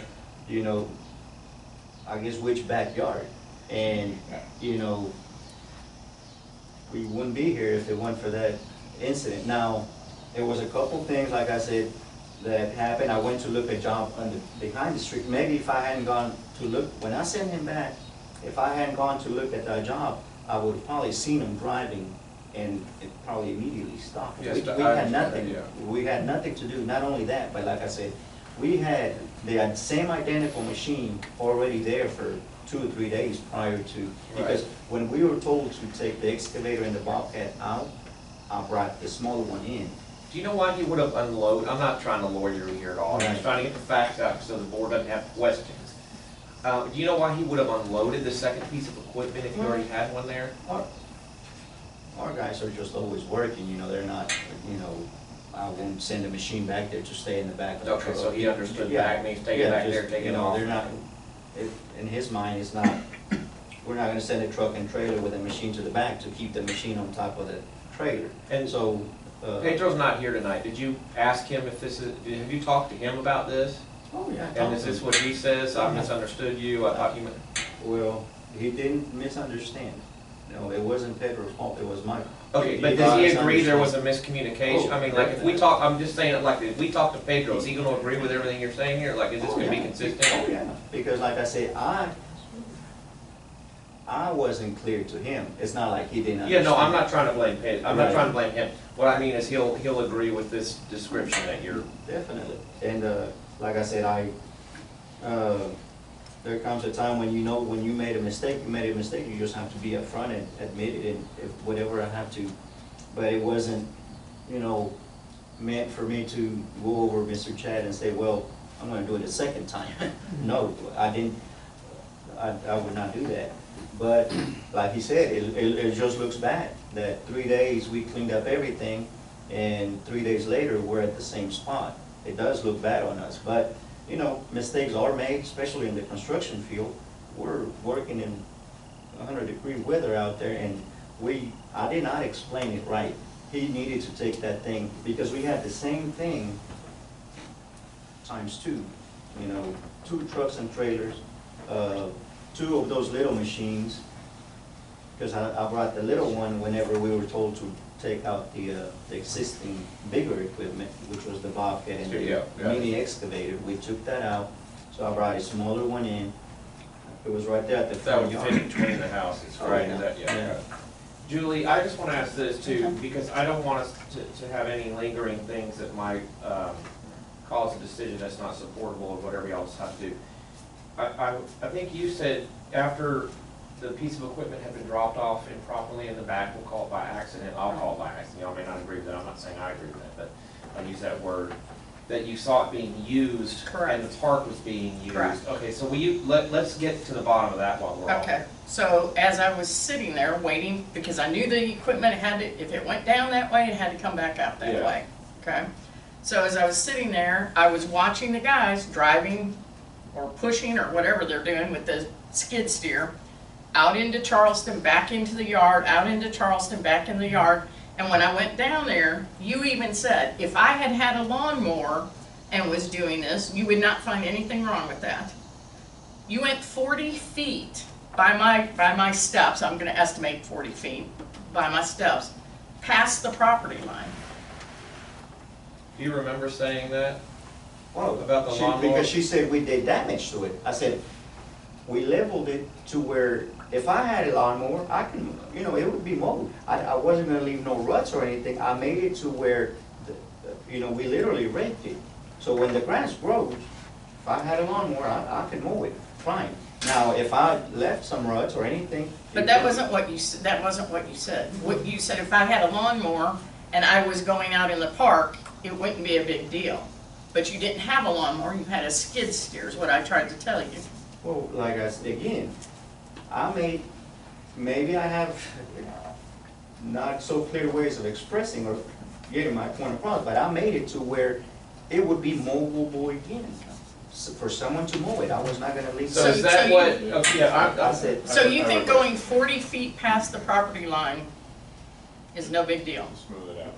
I guess which backyard. And, we wouldn't be here if it weren't for that incident. Now, there was a couple things, like I said, that happened. I went to look at job behind the street. Maybe if I hadn't gone to look, when I sent him back, if I hadn't gone to look at that job, I would have probably seen him driving and it probably immediately stopped. Yes, We I had understand nothing, that, we had nothing to do, not only that, but like I said, we had the same identical machine already there for 2 or 3 days prior to, because Right. when we were told to take the excavator and the Bobcat out, I brought the smaller one in. Do you know why he would have unloaded? I'm not trying to lawyer you here at all. I'm just Right. trying to get the facts out so the board doesn't have questions. Do you know why he would have unloaded the second piece of equipment if he already had one there? Our guys are just always working, you know, they're not, you know, I won't send a machine back there to stay in the back of the truck. Okay, so he understood Yeah. back means take it Yeah, back just, there, take you it know, off. they're not, in his mind, it's not, we're not gonna send a truck and trailer with a machine to the back to keep the machine on top of the trailer. And so, Pedro's not here tonight. Did you ask him if this is, have you talked to him about this? oh yeah. I And talked is to this him. what he says? I misunderstood you. I thought you meant. Well, he didn't misunderstand. No, it wasn't Pedro's fault, it was mine. Okay, but does he agree there was a miscommunication? I mean, like, if we talk, I'm just saying, like, if we talk to Pedro, is he gonna agree with everything you're saying here? Like, is this gonna be Oh, consistent? yeah, because like I said, I wasn't clear to him. It's not like he didn't Yeah, understand. no, I'm not trying to blame Pedro. I'm not Right. trying to blame him. What I mean is he'll agree with this description that you're. Definitely. And, like I said, there comes a time when you know, when you made a mistake, you just have to be upfront and admit it, and if whatever I have to. But it wasn't, you know, meant for me to go over Mr. Chad and say, well, I'm gonna do it a second time. No, I didn't, I would not do that. But like he said, it just looks bad that 3 days we cleaned up everything and 3 days later we're at the same spot. It does look bad on us, but you know, mistakes are made, especially in the construction field. We're working in 100-degree weather out there, and I did not explain it right. He needed to take that thing, because we had the same thing times 2. You know, 2 trucks and trailers, 2 of those little machines, because I brought the little one whenever we were told to take out the existing bigger equipment, which was the Bobcat and Yeah, the mini excavator. We took that out, so I brought a smaller one in. It was right there at the That front would yard. fit between the houses, right? Is that, yeah. Julie, I just want to ask this too, because I don't want us to have any lingering things that might cause a decision that's not supportable of whatever y'all else have to do. I think you said after the piece of equipment had been dropped off improperly in the back, we'll call it by accident, I'll call it by accident, y'all may not agree with that, I'm not saying I agree with that, but I use that word, that you saw it being used. Correct. And the park was being used. Correct. Okay, so let's get to the bottom of that while we're on. Okay, so as I was sitting there waiting, because I knew the equipment had to, if it went down that way, it had to come back out that Yeah. way, okay? So as I was sitting there, I was watching the guys driving or pushing or whatever they're doing with the skid steer out into Charleston, back into the yard, out into Charleston, back in the yard. And when I went down there, you even said, if I had had a lawnmower and was doing this, you would not find anything wrong with that. You went 40 feet by my steps, I'm gonna estimate 40 feet, by my steps, past the property line. Do you remember saying that? Well, About the lawnmower? because she said we did damage to it. I said, we leveled it to where if I had a lawnmower, I can, you know, it would be mowed. I wasn't gonna leave no ruts or anything. I made it to where, you know, we literally raked it. So when the grass grows, if I had a lawnmower, I could mow it, fine. Now, if I left some ruts or anything. But that wasn't what you said. That wasn't what you said. What you said, if I had a lawnmower and I was going out in the park, it wouldn't be a big deal. But you didn't have a lawnmower, you had a skid steer, is what I tried to tell you. Well, like I said, again, maybe I have not so clear ways of expressing or getting my point across, but I made it to where it would be mowable again. For someone to mow it, I was not gonna leave. So is that what, okay, yeah, I said. So you think going 40 feet past the property line is no big deal? To smooth it out.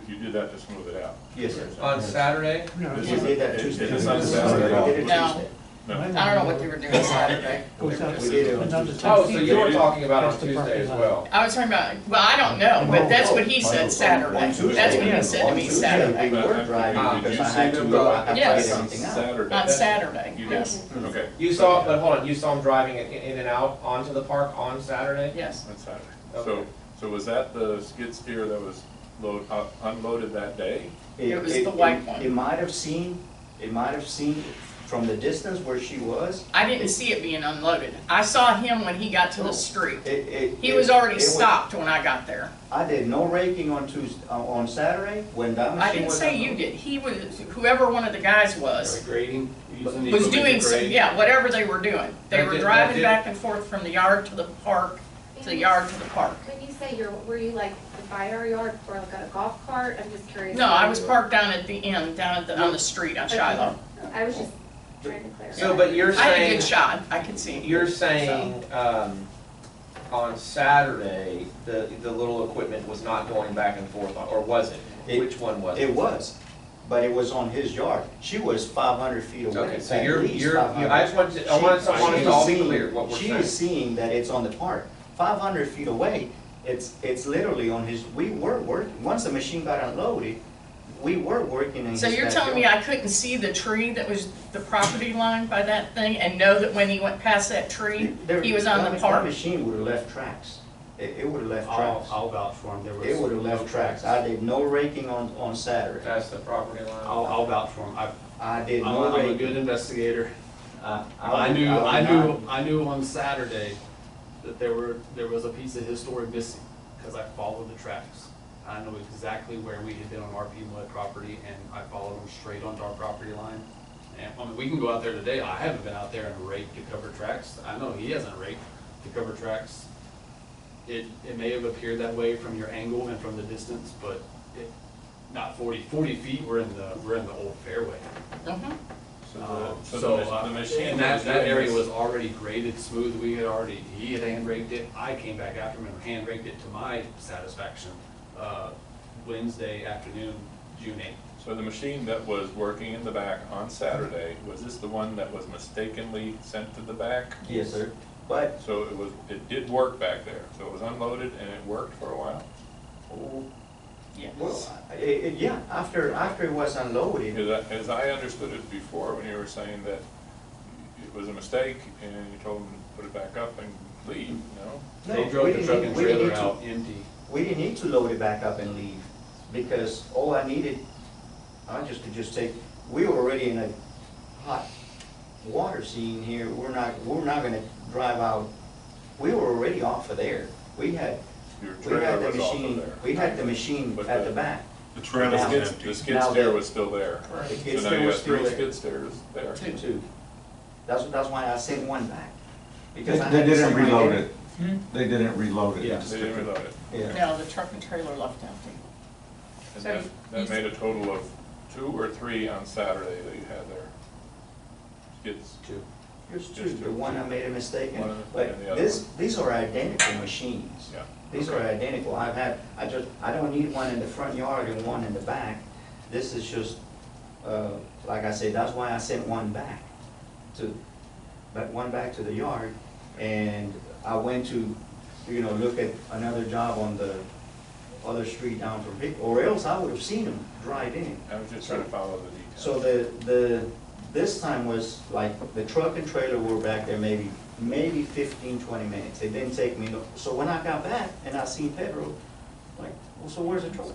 You did that to smooth it out. Yes, sir. on Saturday? No, We did that Tuesday. It's on Saturday. We did it No. Tuesday. No. I don't know what they were doing Saturday. Goes out We did it on another Tuesday. 10 Oh, so feet. you were talking about on That's the Tuesday parking as lot. well? I was talking about, well, I don't know, but that's what he said Saturday. On Tuesday. That's what he said to On me Tuesday, Saturday. we were driving Did because you I see had to them go, I go had to Yes. get on everything out. Saturday? On Saturday, You did? yes, Okay. You saw, but hold on, you saw him driving in and out onto the park on Saturday? yes. On Saturday. Okay. So was that the skid steer that was unloaded that day? It was the white one. It might have seen from the distance where she was. I didn't see it being unloaded. I saw him when he got to the street. He It was already it stopped when I got there. I did no raking on Tuesday, on Saturday, when that machine was. I didn't say you did. He was, whoever one of the guys was Grading, using the was equipment to doing, some- grade. yeah, whatever they were doing. They That were did- driving that did- back and forth from the yard to the park, to the yard to the park. When you say were you like by our yard for like a golf cart? I'm just curious. No, where I you was were. parked down at the end, down at the, on the street on Okay. Shiloh. I was just trying to clarify. So, but you're I had a saying, good shot. I could see him. you're saying, on Saturday, the little equipment was not going back and forth, or was it? Which one was it? It was, but it was on his yard. She was 500 feet away. Okay, so at you're, least I 500. just wanted to, I wanted She to all is be seeing- clear what we're She saying. is seeing that it's on the park. 500 feet away, it's literally on his, we were working, once the machine got unloaded, we were working in his So you're telling me backyard. I couldn't see the tree that was the property line by that thing and know that when he went past that tree, There- he was on the that park? machine would have left tracks. It would have left tracks. I'll vouch for him, there was. It would have no left tracks. I did no raking on Saturday. That's the property line? I'll vouch for him, I did I'm no a raking. good investigator. I would not- knew on Saturday that there was a piece of his story missing, because I followed the tracks. I know exactly where we had been on RPMUD property, and I followed them straight onto our property line. And, I mean, we can go out there today, I haven't been out there and raked to cover tracks, I know he hasn't raked to cover tracks. It may have appeared that way from your angle and from the distance, but not 40 feet, we're in the old fairway. Mhm. The machine. And that area was already graded smooth, he had hand raked it, I came back after him and hand raked it to my satisfaction, Wednesday afternoon, June 8th. So the machine that was working in the back on Saturday, was this the one that was mistakenly sent to the back? Yes, sir. But So it did work back there, so it was unloaded and it worked for a while? Yes. well, yeah, after it was unloaded, As I understood it before, when you were saying that it was a mistake and you told them to put it back up and leave, no? no, They drove we the didn't truck need- and we didn't trailer need to- out empty. We didn't need to load it back up and leave, because all I needed, I could just take, we were already in a hot water scene here, we're not gonna drive out, we were already off of there. We had Your the trailer was off of machine, there. we had the machine But at the back. The trailer Now- was empty. The skid Now steer the- was still there. Correct. The skid So now steer you was have still three there. skid steers there. Two. That's why I sent one back. They Because I had didn't somebody reload there. it. They didn't reload it. Yeah. It's They didn't reload it. Yeah. No, the truck and trailer left empty. And So that you- made a total of 2 or 3 on Saturday that you had there. Skids. Two. Here's two, Just the two. one I made a mistake in, One and but the other these are identical machines. Yeah. These are identical, I don't need one in the front yard and one in the back. This is just, like I said, that's why I sent one back to the yard. And I went to, look at another job on the other street down from Vic, or else I would have seen them drive in. I was just trying to follow the details. So this time was like, the truck and trailer were back there maybe 15, 20 minutes. It didn't take me, so when I got back and I seen Pedro, like, well, so where's the truck?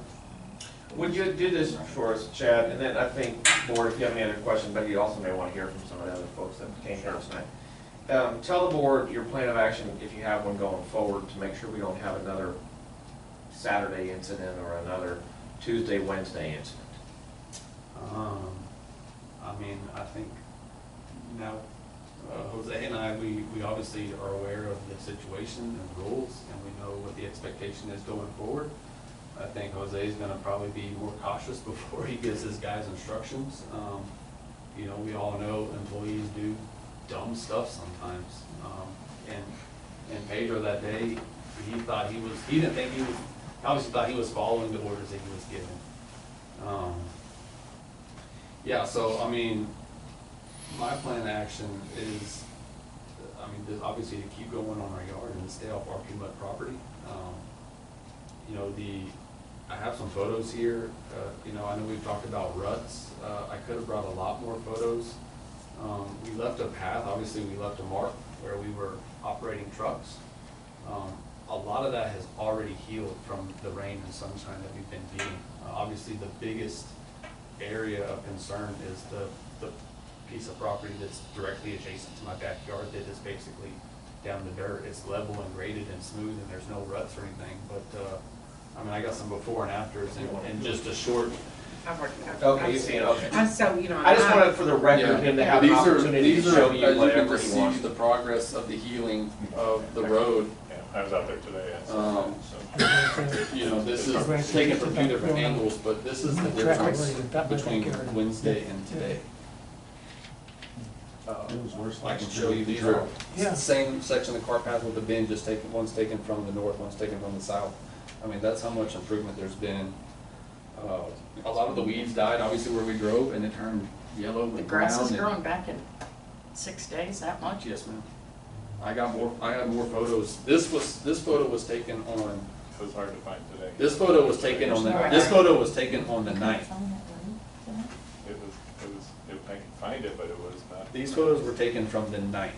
Would you do this for us, Chad? And then I think, board, if you have any other questions, but you also may want to hear from some of the other folks that came here tonight. Tell the board your plan of action, if you have one going forward, to make sure we don't have another Saturday incident or another Tuesday, Wednesday incident. I think now, Jose and I, we obviously are aware of the situation and rules, and we know what the expectation is going forward. I think Jose's gonna probably be more cautious before he gives his guys instructions. We all know employees do dumb stuff sometimes. And Pedro that day, he didn't think he was, obviously thought he was following the orders that he was given. Yeah, so, my plan of action is, I mean, obviously to keep going on our yard and stay off RPMUD property. You know, I have some photos here. You know, I know we've talked about ruts. I could have brought a lot more photos. We left a path, obviously we left a mark where we were operating trucks. A lot of that has already healed from the rain and sunshine that we've been getting. Obviously the biggest area of concern is the piece of property that's directly adjacent to my backyard that is basically down the dirt. It's level and graded and smooth and there's no ruts or anything, but I mean, I got some before and afters and just a short. Okay, you see it, okay. So, you know. I just wanted for the record him to have an opportunity to show you as whatever can he see wants. the progress of the healing of the road. Yeah, I was out there today. You know, this is taken from two different angles, but this is the difference between Wednesday and today. I can show you, these are Yeah. the same section of the cart path with the bin, just taken, one's taken from the north, one's taken from the south. I mean, that's how much improvement there's been. A lot of the weeds died, obviously, where we drove, and it turned yellow and The brown. grass is and- growing back in 6 days, that much? Yes, ma'am. I had more photos. This photo was taken on, It was hard to find today. this photo was taken on this photo was taken on the 9th. I can find it, but it was not. These photos were taken from the 9th,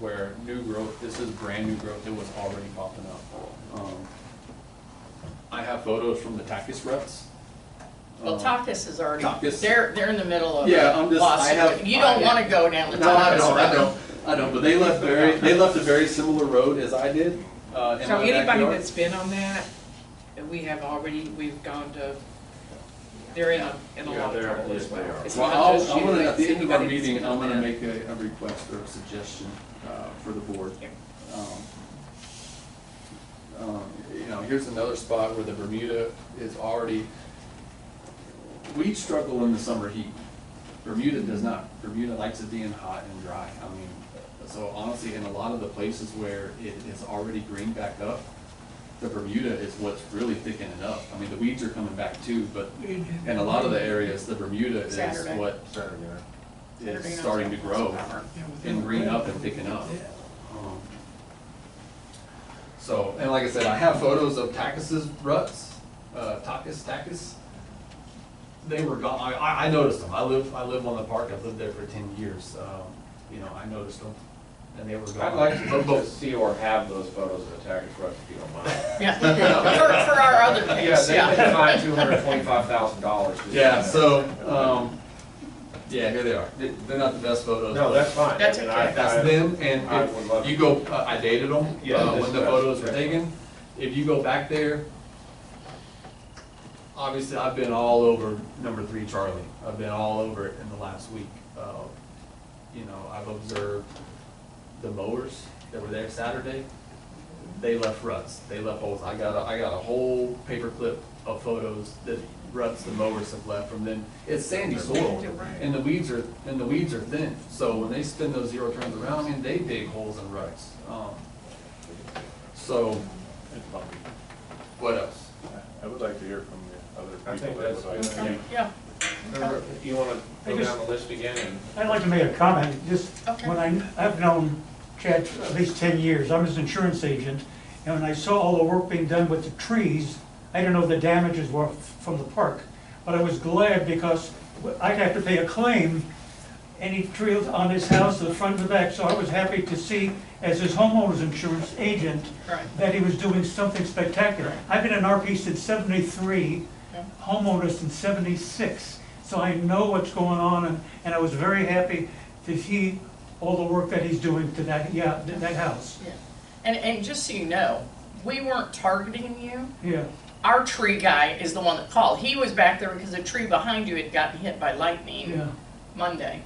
where new growth, this is brand new growth, it was already popping up. I have photos from the Takis ruts. Well, Takis is already, Takis. they're in the middle of Yeah, a I'm just, I have. lawsuit. You don't wanna go down the No, I Takis don't, road. I don't, but they left a very similar road as I did, in my So anybody backyard. that's been on that, we've gone to, they're in a Yeah, lot of they're- trouble as yes, well. they are. It's Well, not just I'm you, gonna, at it's the end of our anybody that's meeting, been I'm on gonna that. make a request or a suggestion, for the board. Yeah. You know, here's another spot where the Bermuda is already, we struggle in the summer heat. Bermuda does not. Bermuda likes it being hot and dry. I mean, so honestly, in a lot of the places where it is already green back up, the Bermuda is what's really thickening it up. I mean, the weeds are coming back too, but in a lot of the areas, the Bermuda is Saturday. what Saturday is night's starting to not grow power. and green up and thicken up. So, and like I said, I have photos of Takis's ruts, Takis. They were gone. I noticed them. I live on the park. I've lived there for 10 years. You know, I noticed them, and they were gone. I'd like to see or have those photos of the Taggart truck if you don't mind. Yeah, for our other case, Yeah, they yeah. fined $225,000. Yeah, so, yeah, here they are. They're not the best photos. No, that's fine. That's I mean, okay. That's them, and I would love if you go, I dated them, Yeah, when the this- photos were yeah. taken. If you go back there, obviously, I've been all over number 3 Charlie. I've been all over it in the last week. You know, I've observed the mowers that were there Saturday. They left ruts, they left holes. I got a whole paper clip of photos that ruts the mowers have left from them. It's sandy soil, and the weeds are thin. So when they spin those zero turns around, I mean, they dig holes in ruts. So, It's bumpy. what else? I would like to hear from the other I people think that that's would like to. Okay, yeah. You want to go down the list again and? I'd like to make a comment, just Okay. when I've known Chad for at least 10 years, I'm his insurance agent, and when I saw all the work being done with the trees, I didn't know the damages were from the park, but I was glad because I'd have to pay a claim any trees on his house, the front and the back, so I was happy to see, as his homeowner's insurance agent, Right. that he was doing something spectacular. I've been in RP since '73, Yeah. homeowner since '76, so I know what's going on, and I was very happy to see all the work that he's doing to that, that house. Yeah. And just so you know, we weren't targeting you. Yeah, Our tree guy is the one that called. He was back there because a tree behind you had gotten hit by lightning yeah. Monday.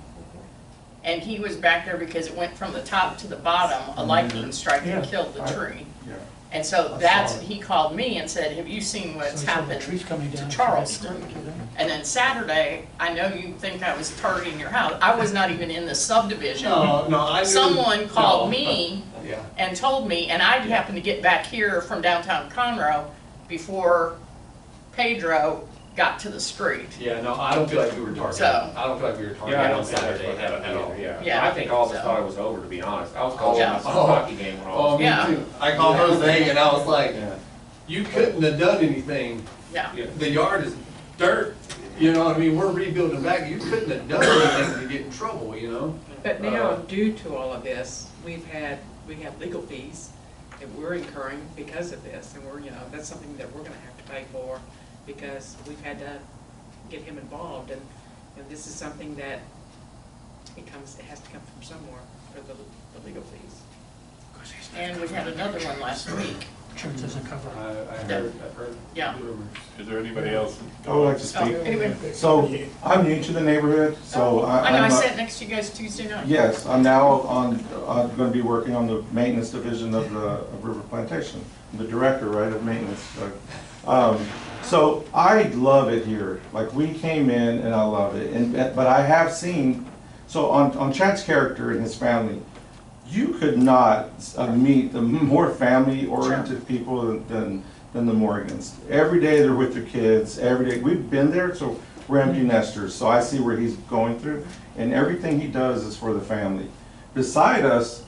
And he was back there because it went from the top to the bottom, a lightning strike and Yeah. killed the tree. Yeah. And so I that's, saw it. he called me and said, have you seen So what's I saw the happened trees coming to down. Charleston? And then Saturday, I know you think I was targeting your house. I was not even in the subdivision. No, I knew. Someone called No. me Yeah. and told me, and I happened to get back here from downtown Conroe before Pedro got to the street. Yeah, no, I don't feel like we were targeted. So- I don't feel like we were targeted Yeah, I on don't think that's Saturday what happened at all. either, yeah. Yeah. I think all of us So- thought it was over, to be honest. I was calling Yeah. myself a hockey game when all Oh, was. me Yeah. too. I called Jose and I was like, Yeah. you couldn't have done anything. Yeah. Yeah. The yard is dirt, you know what I mean? We're rebuilding back. You couldn't have done anything to get in trouble, you know? But now, due to all of this, we have legal fees that we're incurring because of this, and we're, that's something that we're gonna have to pay for, because we've had to get him involved, and this is something that it has to come from somewhere for the legal fees. And we had another one last week. Insurance doesn't cover it. I've heard Yeah. rumors. Is there anybody else? I would like to Oh, speak. anyway. So I'm new to the neighborhood, so I know, I I'm, sat next to you guys Tuesday night. yes, I'm now I'm going to be working on the maintenance division of River Plantation. I'm the director, right, of maintenance. So I love it here. Like, we came in and I love it. But I have seen, so on Chad's character and his family, you could not meet the more family-oriented people than the Morgans. Every day they're with their kids, every day. We've been there, so we're empty nesters, so I see where he's going through, and everything he does is for the family. Beside us,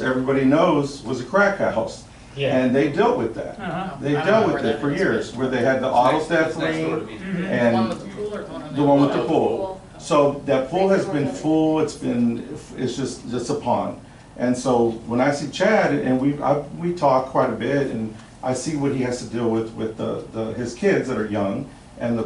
everybody knows, was a crack house. Yeah. And they dealt with that. Uh-huh. They I don't dealt know with where it for that is, years, but- where they had the auto It's theft next door to lien, me. The one and with the pool or the one in the one with Oh, the the pool. pool. So that pool has been full, it's just a pond. And so when I see Chad, and we talk quite a bit, and I see what he has to deal with his kids that are young, and the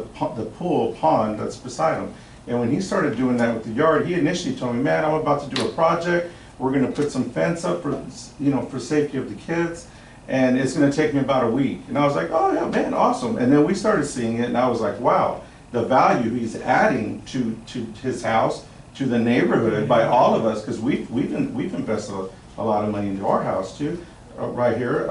pool pond that's beside him. And when he started doing that with the yard, he initially told me, man, I'm about to do a project, we're gonna put some fence up for safety of the kids, and it's gonna take me about a week. And I was like, oh yeah, man, awesome. And then we started seeing it, and I was like, wow, the value he's adding to his house, to the neighborhood, by all of us, because we've invested a lot of money into our house too, right here,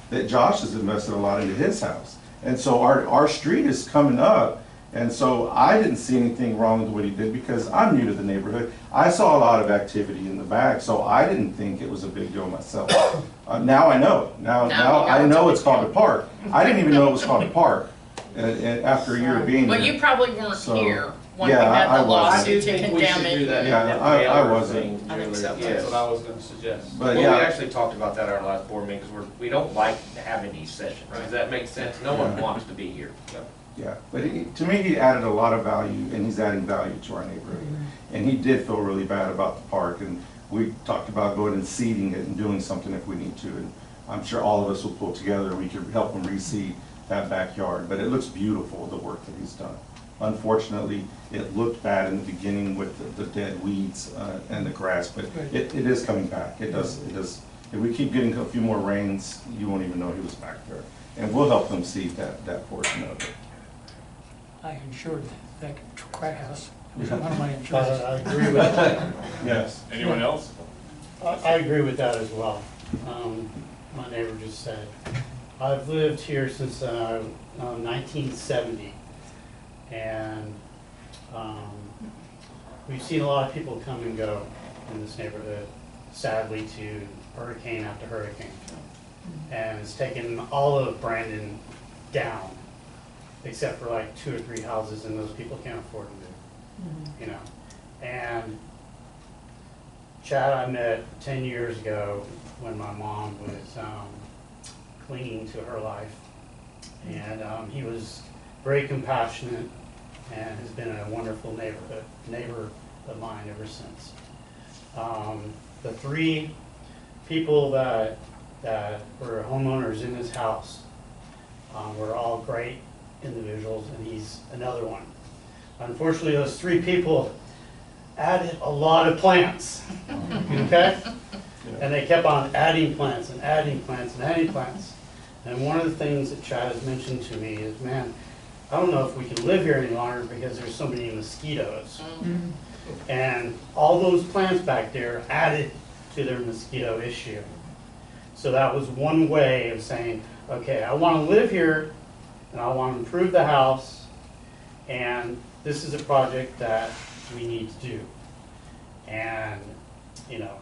that Josh has invested a lot into his house. And so our street is coming up, and so I didn't see anything wrong with what he did, because I'm new to the neighborhood. I saw a lot of activity in the back, so I didn't think it was a big deal myself. Now I know. Now I know it's called a park. I didn't even know it was called a park after a year of being Well, here. you probably weren't So, here when we yeah, had I the wasn't. lawsuit to we condemn should do it. that. Yeah, I wasn't. I think so. That's what I was gonna suggest. But Well, we yeah, actually talked about that at our last board meeting, because we don't like having these sessions. Does that make sense? No one Yeah. wants to be here. yeah. But to me, he added a lot of value, and he's adding value to our neighborhood. And he did feel really bad about the park, and we talked about going and seeding it and doing something if we need to. And I'm sure all of us will pull together, we can help him reseed that backyard. But it looks beautiful, the work that he's done. Unfortunately, it looked bad in the beginning with the dead weeds and the grass, but it is coming back. It does. If we keep getting a few more rains, you won't even know he was back there. And we'll help them seed that portion of it. I insured that crack house. It was one of my I insurance. agree with that. Yes. Anyone else? I agree with that as well. My neighbor just said, I've lived here since 1970. And we've seen a lot of people come and go in this neighborhood, sadly, to hurricane after hurricane. And it's taken all of Brandon down, except for like 2 or 3 houses, and those people can't afford to move, you know. And Chad I met 10 years ago when my mom was clinging to her life. And he was very compassionate and has been a wonderful neighbor of mine ever since. The 3 people that were homeowners in his house were all great individuals, and he's another one. Unfortunately, those 3 people added a lot of plants, okay? And they kept on adding plants and adding plants and adding plants. And one of the things that Chad has mentioned to me is, man, I don't know if we can live here any longer because there's so many mosquitoes. And all those plants back there added to their mosquito issue. So that was one way of saying, okay, I want to live here and I want to improve the house, and this is a project that we need to do. And, you know,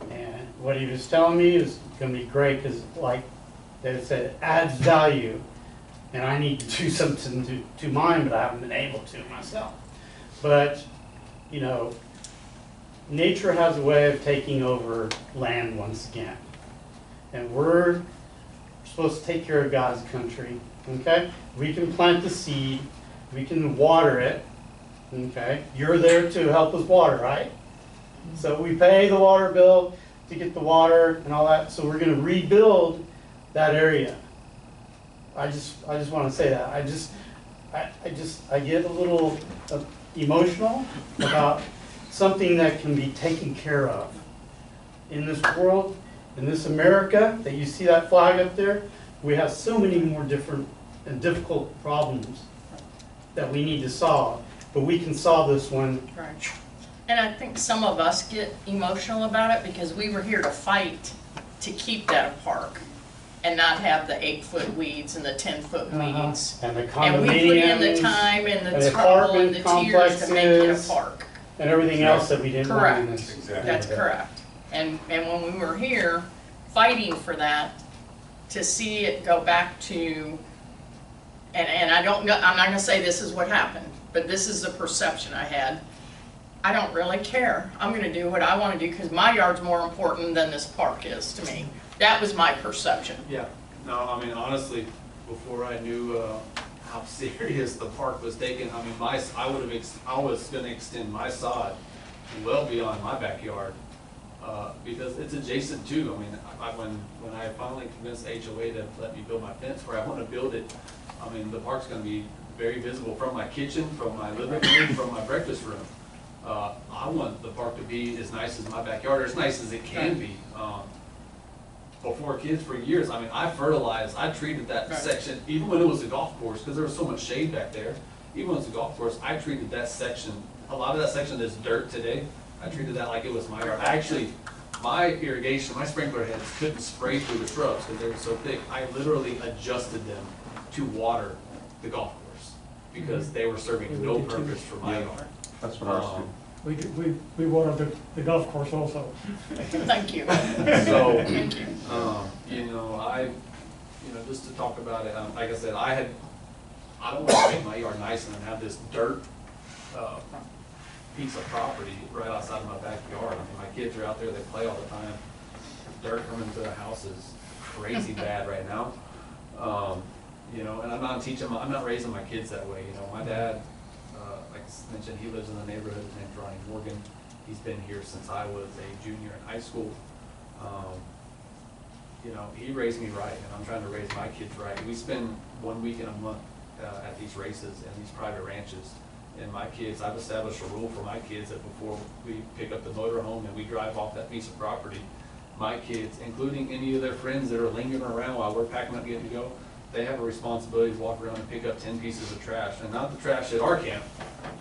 and what he was telling me is going to be great because, like they said, it adds value and I need to do something to mine, but I haven't been able to myself. But, you know, nature has a way of taking over land once again. And we're supposed to take care of God's country, okay? We can plant the seed, we can water it, okay? You're there to help us water, right? So we pay the water bill to get the water and all that, so we're gonna rebuild that area. I just want to say that. I get a little emotional about something that can be taken care of in this world, in this America, that you see that flag up there. We have so many more different and difficult problems that we need to solve, but we can solve this one. Right. And I think some of us get emotional about it because we were here to fight to keep that a park and not have the 8-foot weeds and the 10-foot weeds. And the And we put in the condominiums, time and and the trouble and apartment the tears to make it a complexes, park. and everything else that we didn't want in Correct. this. Exactly. That's correct. And when we were here fighting for that, to see it go back to, and I don't know, I'm not gonna say this is what happened, but this is the perception I had. I don't really care. I'm gonna do what I wanna do because my yard's more important than this park is to me. That was my perception. Yeah, no, I mean, honestly, before I knew how serious the park was taken, I mean, I was gonna extend my sod well beyond my backyard, because it's adjacent to, I mean, when I finally convinced HOA to let me build my fence where I wanna build it, I mean, the park's gonna be very visible from my kitchen, from my living room, from my breakfast room. I want the park to be as nice as my backyard, or as nice as it can be. Before kids for years, I mean, I fertilized, I treated that Right. section, even when it was a golf course, because there was so much shade back there. Even when it was a golf course, I treated that section, a lot of that section is dirt today. I treated that like it was my yard. Actually, my irrigation, my sprinkler heads couldn't spray through the shrubs because they were so thick. I literally adjusted them to water the golf course because they were serving no purpose for my yard. That's what ours do. We watered the golf course also. Thank you. So, Thank you. you know, just to talk about it, like I said, I don't want to make my yard nice and then have this dirt, piece of property right outside of my backyard. I mean, my kids are out there, they play all the time. Dirt coming into the house is crazy bad right now. You know, and I'm not raising my kids that way. You know, my dad, like I mentioned, he lives in the neighborhood. His name's Ronnie Morgan. He's been here since I was a junior in high school. You know, he raised me right, and I'm trying to raise my kids right. We spend 1 week in a month at these races and these private ranches. And my kids, I've established a rule for my kids that before we pick up the motorhome and we drive off that piece of property, my kids, including any of their friends that are lingering around while we're packing up getting to go, they have a responsibility to walk around and pick up 10 pieces of trash, and not the trash at our camp,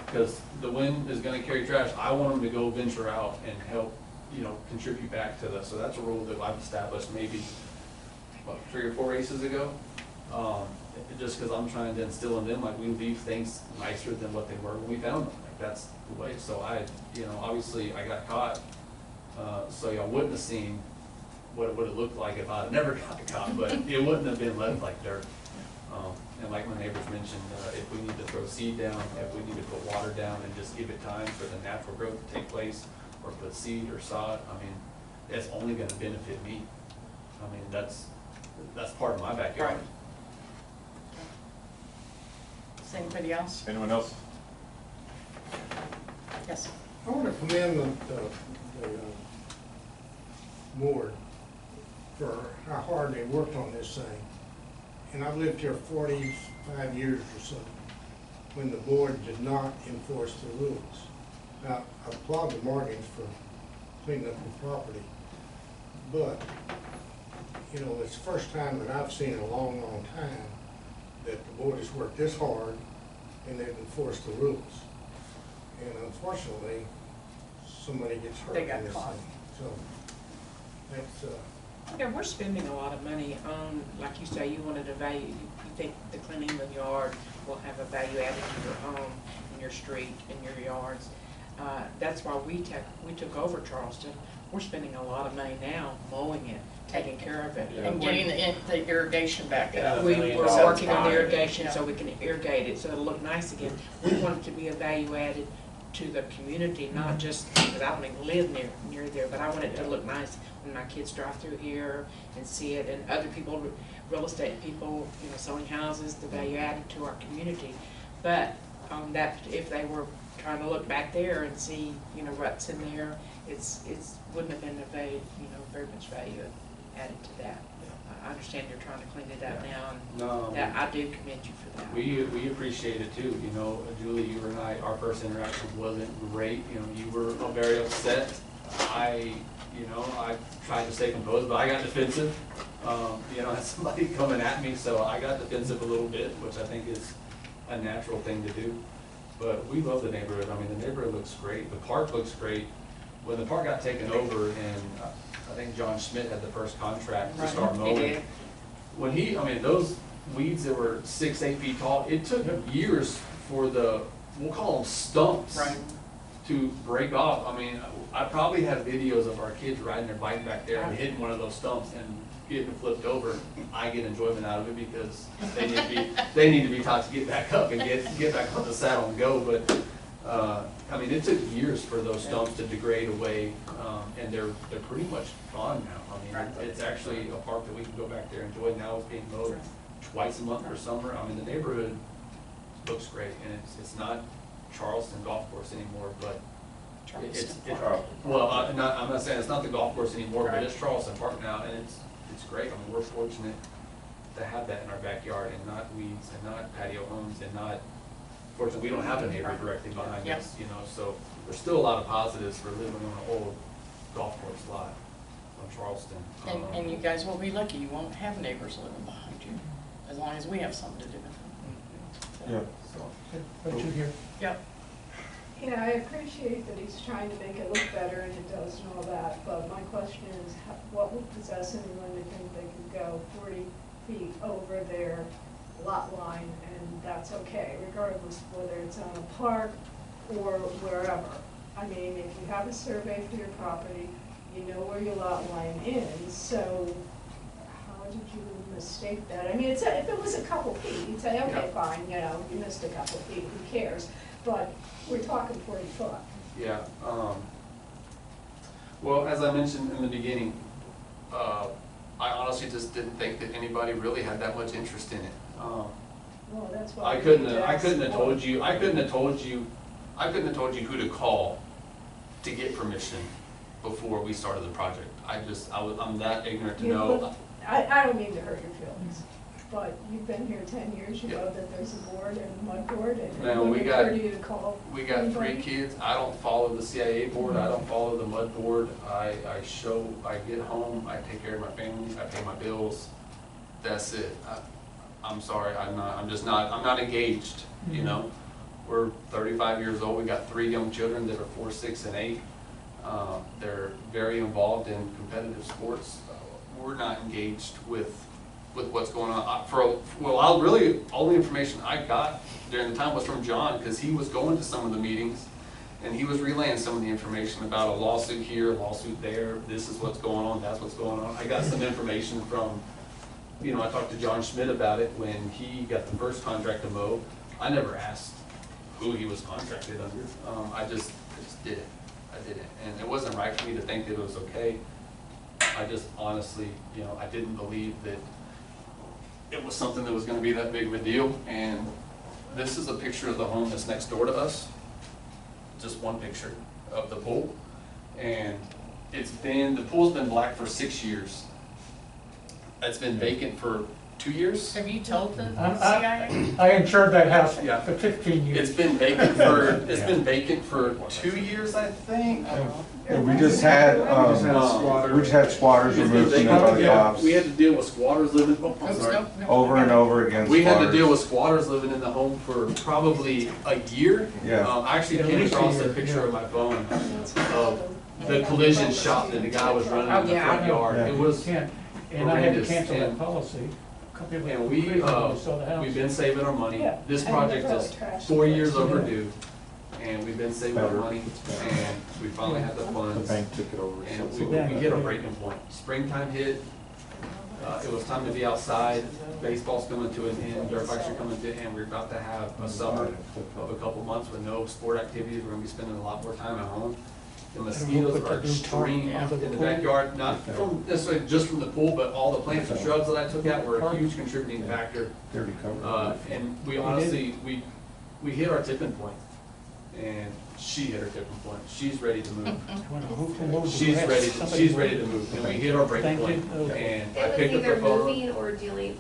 because the wind is gonna carry trash. I want them to go venture out and help, you know, contribute back to this. So that's a rule that I've established maybe, what, 3 or 4 races ago. Just because I'm trying to instill in them, like, we leave things nicer than what they were when we found them. Like, that's the way. So you know, obviously I got caught, so y'all wouldn't have seen what it would have looked like if I had never got caught, but it wouldn't have been left like dirt. And like my neighbors mentioned, if we need to throw seed down, if we need to put water down and just give it time for the natural growth to take place, or put seed or sod, I mean, it's only gonna benefit me. I mean, that's part of my backyard. Right. Is anybody else? Anyone else? Yes. I want to commend the board for how hard they worked on this thing. And I've lived here 45 years or so, when the board did not enforce the rules. Now, I applaud the Morgans for cleaning up the property, but, you know, it's the first time that I've seen in a long, long time that the board has worked this hard and they've enforced the rules. And unfortunately, somebody gets hurt They got in this caught. thing. So, that's, Yeah, we're spending a lot of money on, like you say, you wanted a value, you think the cleaning of the yard will have a value added to your home, in your street, in your yards. That's why we took over Charleston. we're spending a lot of money now mowing it, taking care of it. And getting the irrigation back up. We're $1 working on the million irrigation so we can irrigate it, so it'll look nice again. We want it to be a value added to the community, not just, because I don't even live near there, but I want it to look nice when my kids drive through here and see it, and other people, real estate people, you know, selling houses, the value added to our community. But that, if they were trying to look back there and see, you know, what's in there, it's wouldn't have been a very, you know, very much value added to that. I understand you're trying to clean it up now, and No. that, I do commend you for that. We appreciate it too, you know, Julie, you and I, our first interaction wasn't great, you know, you were very upset. I tried to stay composed, but I got defensive, you know, as somebody coming at me, so I got defensive a little bit, which I think is a natural thing to do. But we love the neighborhood, I mean, the neighborhood looks great, the park looks great. When the park got taken over and I think John Schmidt had the first contract to start Right, he mowing. did. When he, I mean, those weeds that were 6, 8 feet tall, it took years for the, we'll call them stumps, Right. to break off. I mean, I probably have videos of our kids riding their bike back there and hitting one of those stumps and getting flipped over. I get enjoyment out of it because they need to be taught to get back up and get back on the saddle and go. But I mean, it took years for those stumps to degrade away, and they're pretty much gone now. I mean, it's actually a park that we can go back there and enjoy. Now it's being mowed twice a month for summer. I mean, the neighborhood looks great, and it's not Charleston Golf Course anymore, but it's well, I'm not saying it's not the golf course anymore, but it's Charleston Park now, and it's great. I mean, we're fortunate to have that in our backyard, and not weeds, and not patio homes, and not, fortunately, we don't have a neighbor directly behind us, you know, so there's still a lot of positives for living on an old golf course lot on Charleston. And you guys will be lucky, you won't have neighbors living behind you, as long as we have something to do with them. Yeah. But you hear? Yep. Yeah, I appreciate that he's trying to make it look better, and it does and all that, but my question is, what would possess anyone to think they could go 40 feet over their lot line, and that's okay, regardless of whether it's on a park or wherever? I mean, if you have a survey for your property, you know where your lot line is, so how did you mistake that? I mean, if it was a couple feet, you'd say, okay, fine, you know, you missed a couple feet, who cares? But we're talking 40 foot. Yeah, well, as I mentioned in the beginning, I honestly just didn't think that anybody really had that much interest in it. Well, that's why I couldn't have told you who to call to get permission before we started the project. I'm that ignorant to know. I don't mean to hurt your feelings, but you've been here 10 years, you know that there's a board and a mud board, and it wouldn't occur to you to call We got anybody? 3 kids. I don't follow the CIA board. I don't follow the mud board. I get home, I take care of my family, I pay my bills. That's it. I'm sorry, I'm not engaged, you know. We're 35 years old. We got 3 young children that are 4, 6, and 8. They're very involved in competitive sports. We're not engaged with what's going on. All the information I got during the time was from John, because he was going to some of the meetings and he was relaying some of the information about a lawsuit here, a lawsuit there. This is what's going on, that's what's going on. I got some information from, you know, I talked to John Schmidt about it when he got the first contract to mow. I never asked who he was contracted under. I just did it. I did it. And it wasn't right for me to think that it was okay. I just honestly, you know, I didn't believe that it was something that was going to be that big of a deal. And this is a picture of the home that's next door to us. Just one picture of the pool. And the pool's been black for 6 years. It's been vacant for 2 years. Have you told the CIA? I insured that house Yeah. for 15 years. It's been vacant for 2 years, I think. And we just had squatters removed from the cops We had to deal with squatters living. Oh, I'm sorry. over and over again. We had to squatters. deal with squatters living in the home for probably a year. Yeah. I actually At came least a across a year, picture yeah. on my phone of the collision shop that the guy was running in the Yeah, I front know. yard. Yeah, It you was can't. And I had to horrendous. cancel that And- policy. And Saw the house. we've been saving our money. Yeah, This and project they're is probably trash 4 years place, yeah. overdue. and we've been saving our money, and we finally had the The funds. bank took it over. And so- we hit our breaking point. Springtime hit, it was time to be outside, baseball's coming to an end, dirt bikes are coming to an end, we're about to have a summer of a couple months with no sport activities, we're gonna be spending a lot more time at home. The mosquitoes are extreme in the backyard, not from necessarily just from the pool, but all the plants and shrubs that I took out were a huge contributing factor. They're recovered. And we honestly, we hit our tipping point, and she hit her tipping point. She's ready to move. She's ready to move, and we hit our breaking point. And I It was picked up the either phone. moving or dealing,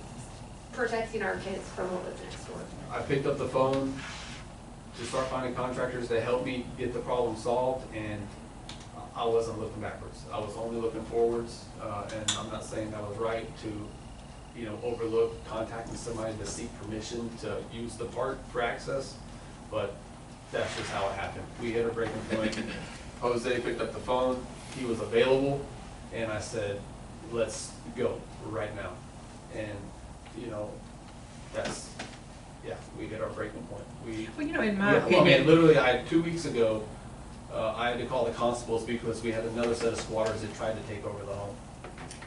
protecting our kids from what was next door. I picked up the phone to start finding contractors to help me get the problem solved, and I wasn't looking backwards. I was only looking forwards, and I'm not saying that was right to, overlook contacting somebody to seek permission to use the park for access, but that's just how it happened. We hit a breaking point. Jose picked up the phone, he was available, and I said, let's go right now. And, we hit our breaking point. Well, in my opinion. Literally, 2 weeks ago, I had to call the constables because we had another set of squatters that tried to take over the home.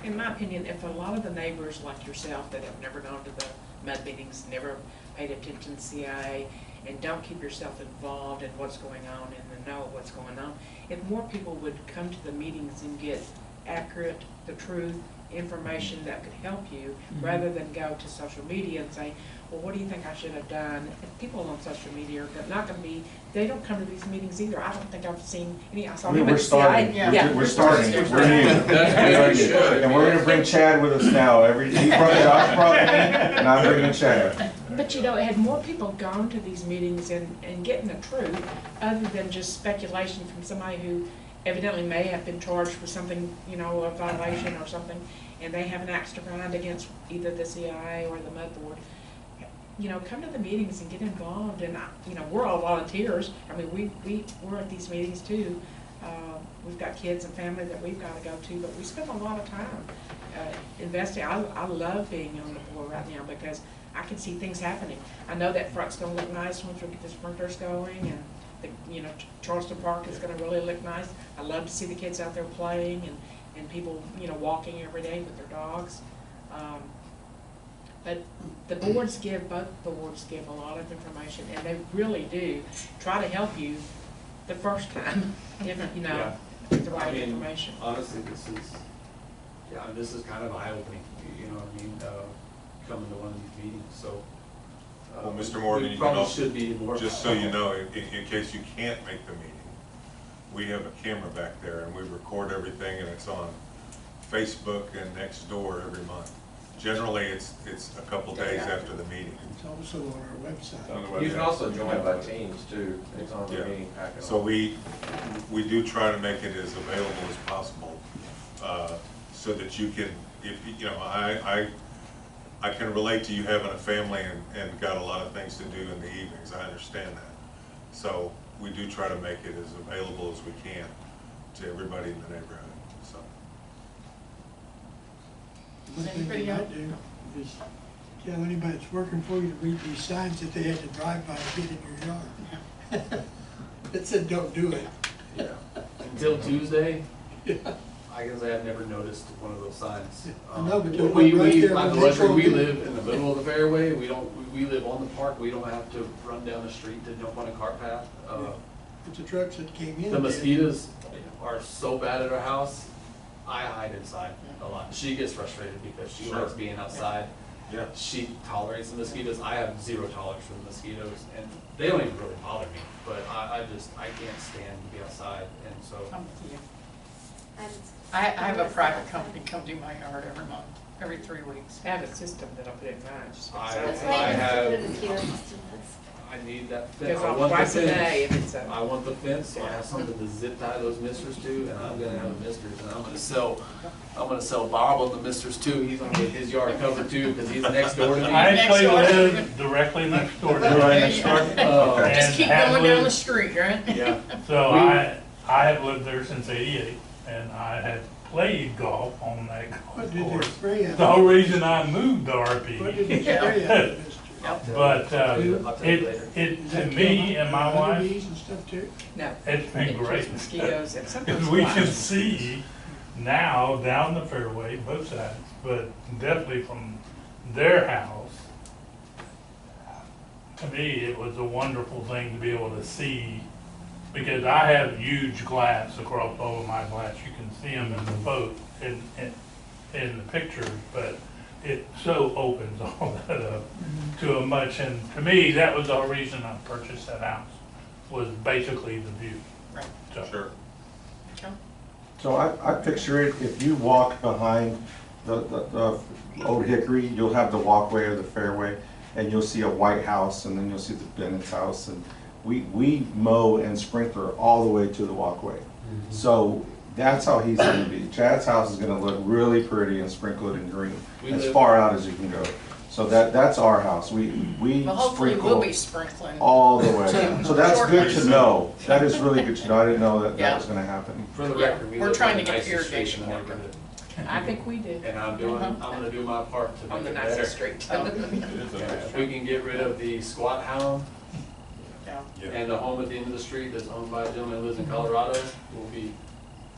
In my opinion, if a lot of the neighbors like yourself that have never gone to the MUD meetings, never paid attention to CIA, and don't keep yourself involved in what's going on and to know what's going on, if more people would come to the meetings and get accurate, the truth, information that could help you, rather than go to social media and say, well, what do you think I should have done? And people on social media are not going to be, they don't come to these meetings either. I don't think I've seen any, I saw him at We're the CIA. starting, Yeah. we're starting, we're new. That's good. And we're gonna bring Chad with us now, he brought Josh, brought me, and I'm bringing Chad. But had more people gone to these meetings and getting the truth, other than just speculation from somebody who evidently may have been charged with something, a violation or something, and they have an axe to grind against either the CIA or the MUD board, come to the meetings and get involved. And, we're all volunteers. I mean, we're at these meetings too. We've got kids and family that we've got to go to, but we spend a lot of time investing. I love being on the board right now because I can see things happening. I know that front's going to look nice once we get the sprinklers going, and Charleston Park is going to really look nice. I love to see the kids out there playing and people, walking every day with their dogs. But the boards both boards give a lot of information, and they really do try to help you the first time, if with the right information. Honestly, this is kind of eye-opening, coming to one of these meetings, so. Well, Mr. Morgan, we you probably know, should be more. just so you know, in case you can't make the meeting, we have a camera back there and we record everything, and it's on Facebook and Nextdoor every month. Generally, it's a couple days after the meeting. It's also on our website. You can also join by teams too, it's on the Yeah. meeting packet. So we do try to make it as available as possible, so that you can, I can relate to you having a family and got a lot of things to do in the evenings, I understand that. So we do try to make it as available as we can to everybody in the neighborhood, so. One thing Anybody you else? might do is tell anybody that's working for you to read these signs that they had to drive by and get in your yard. It said, don't do it. Yeah. Until Tuesday, I guess I have never noticed one of those signs. I know, but We, they're right we, there I'm when the they luxury, told we you. live in the middle of the fairway, we live on the park, we don't have to run down the street to jump on a cart path. It's the trucks that came in. The mosquitoes are so bad at our house, I hide inside a lot. She gets frustrated because she Sure. likes being outside. Yeah. She tolerates the mosquitoes. I have zero tolerance for the mosquitoes, and they don't even really bother me. But I can't stand to be outside, and so. I'm with you. And I have a private company come do my yard every month, every 3 weeks. I have a system that I put in mine. Just I that's have- why you have- put a mosquito system. I need that fence. Goes I off want the twice a fence. day if it's I want the fence, so I have something to zip tie those misters to, and I'm gonna have the misters, and I'm gonna sell Bob on the misters too. He's gonna get his yard covered too, because he's next door to me. I actually door. live directly next door to Right you. next door. Just And keep have going down lived- the street, right? Yeah. So I have lived there since '88, and I have played golf on that What golf did they course. spray at? The whole reason I moved to What did they RP. spray at, mister? Yep. But I'll tell you later. to me and my wife, Honeybees and stuff too? No. it's been It kills great. mosquitoes and sometimes We can flies. see now down the fairway, both sides, but definitely from their house. To me, it was a wonderful thing to be able to see, because I have huge glass across all of my glass. You can see them in the boat, in the pictures, but it so opens all that up to a much, and to me, that was the whole reason I purchased that house, was basically the view. Right. So, Sure. Okay. So I picture it, if you walk behind the old hickory, you'll have the walkway or the fairway, and you'll see a white house, and then you'll see the Bennett's house, and we mow and sprinkler all the way to the walkway. So that's how he's gonna be. Chad's house is gonna look really pretty and sprinkled in green, as far out as you can go. So that's our house. We Well, hopefully we'll sprinkle be sprinkling. all the way. So that's good to Shortly. know. That is really good to know. I didn't know that Yeah. that was gonna happen. For the Yeah, record, we we're live trying on to the get nicest street irrigation in the working. neighborhood. I think we did. And I'm gonna do my part to On make the it better. nicest street. It is a Yeah, nice if we can get rid of the squat hound Yeah. Yeah. and the home at the end of the street that's owned by a gentleman who lives in Colorado,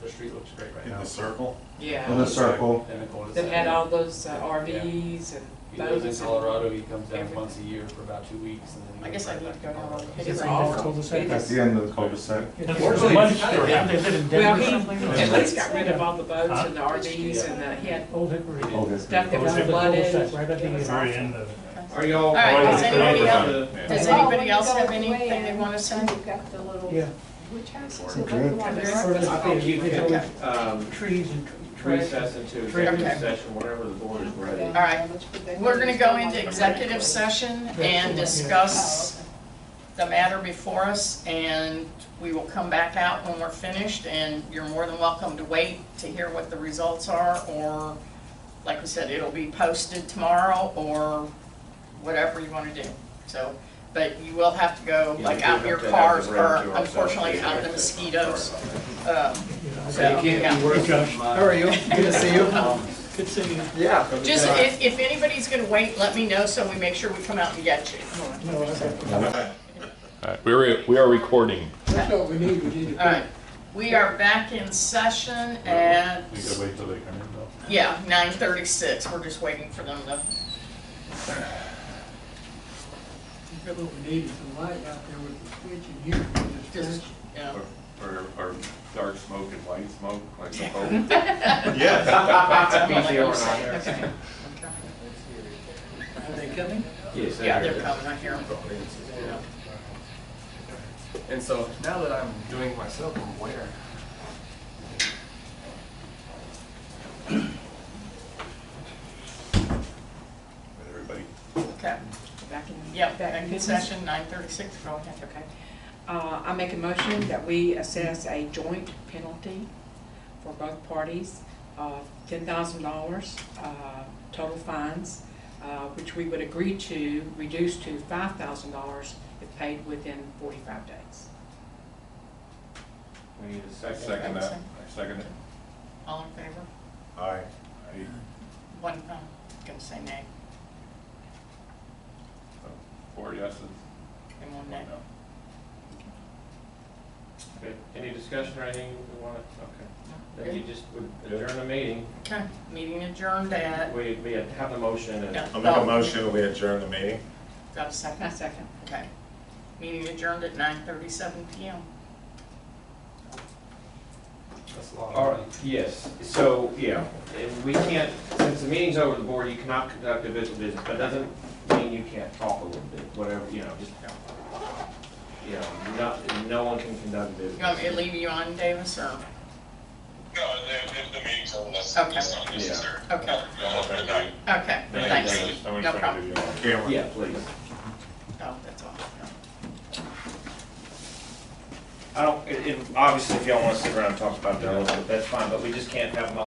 the street looks great right In now. the circle? Yeah. In the circle. And the cul-de-sac. That had all those RVs and He lives boats. in Colorado, he comes down everything. once a year for about 2 weeks, and then he I guess goes I right need back to go down Colorado. on It's Hickory. all cul-de-sac. It At is. the end of the cul-de-sac. it's a Unfortunately, lunch I- store. They live in Well, Denver he or something? at least got rid of all the boats and the RVs and he had Old Hickory. Oh, that's stuff that good. was Down the flooded. cul-de-sac, right at the It was end. Very awful. end of it. Are y'all? All right, does anybody Yeah. else, does Oh, anybody when you else go have away anything they and want to say? You've got the little, Yeah. which house is We're it? good. Like the one Further that's- I think you Okay. can, Trees and trash. recess into Okay. executive session whenever the board is ready. All right, we're gonna go into executive session and discuss the matter before us, and we will come back out when we're finished, and you're more than welcome to wait to hear what the results are, or, like we said, it'll be posted tomorrow, or whatever you wanna do. So, but you will have to go, Yeah, like, we out in do your have to have cars, the or room to ourselves. unfortunately, out in the mosquitoes. So you can't be worse than my. How are you? Good to see you. Good seeing you. Yeah. Just, if anybody's gonna wait, let me know, so we make sure we come out and get you. No, okay. All right, we are recording. That's what we need to. All right, we are back in session at, We gotta wait till they come in though. yeah, 9:36, we're just waiting for them to, What we need is a light out there with the switch in here. just, you know. Or dark smoke and white smoke, like the Pope. Yes. Something like PC you over say. there. Okay. Are they coming? Yes, Yeah, they're coming, I hear them. And so now that I'm doing it myself, I'm aware. Everybody. Okay, Back in. yep, back back in business? session, 9:36, go ahead. Okay. I make a motion that we assess a joint penalty for both parties of $10,000 total fines, which we would agree to reduce to $5,000 if paid within 45 days. We need a second. Second that, I second it. All in favor? Aye. One, gonna say nay, So, 4 yeses. and one nay. No. Okay, any discussion or anything we want to, okay. Then you Good. just would adjourn the meeting. Okay, meeting adjourned at, We have the motion and. Yeah. I'll make a motion, we adjourn the meeting. got a second? A second. Okay. Meeting adjourned at 9:37 PM. That's a lot All of right, money. yes, so, yeah, and we can't, since the meeting's over the board, you cannot conduct a visual business, but doesn't mean you can't talk a little bit, whatever, just, no one can conduct a business. You want me to leave you on, Davis, or? No, the meeting's over, that's, Okay. that's not necessary. Okay, Good night. okay, Thank thanks. you. Someone's No trying to problem. do your- Camera. Yeah, please. Oh, that's all. I don't, obviously, if y'all want to sit around and talk about that a little bit, that's fine, but we just can't have them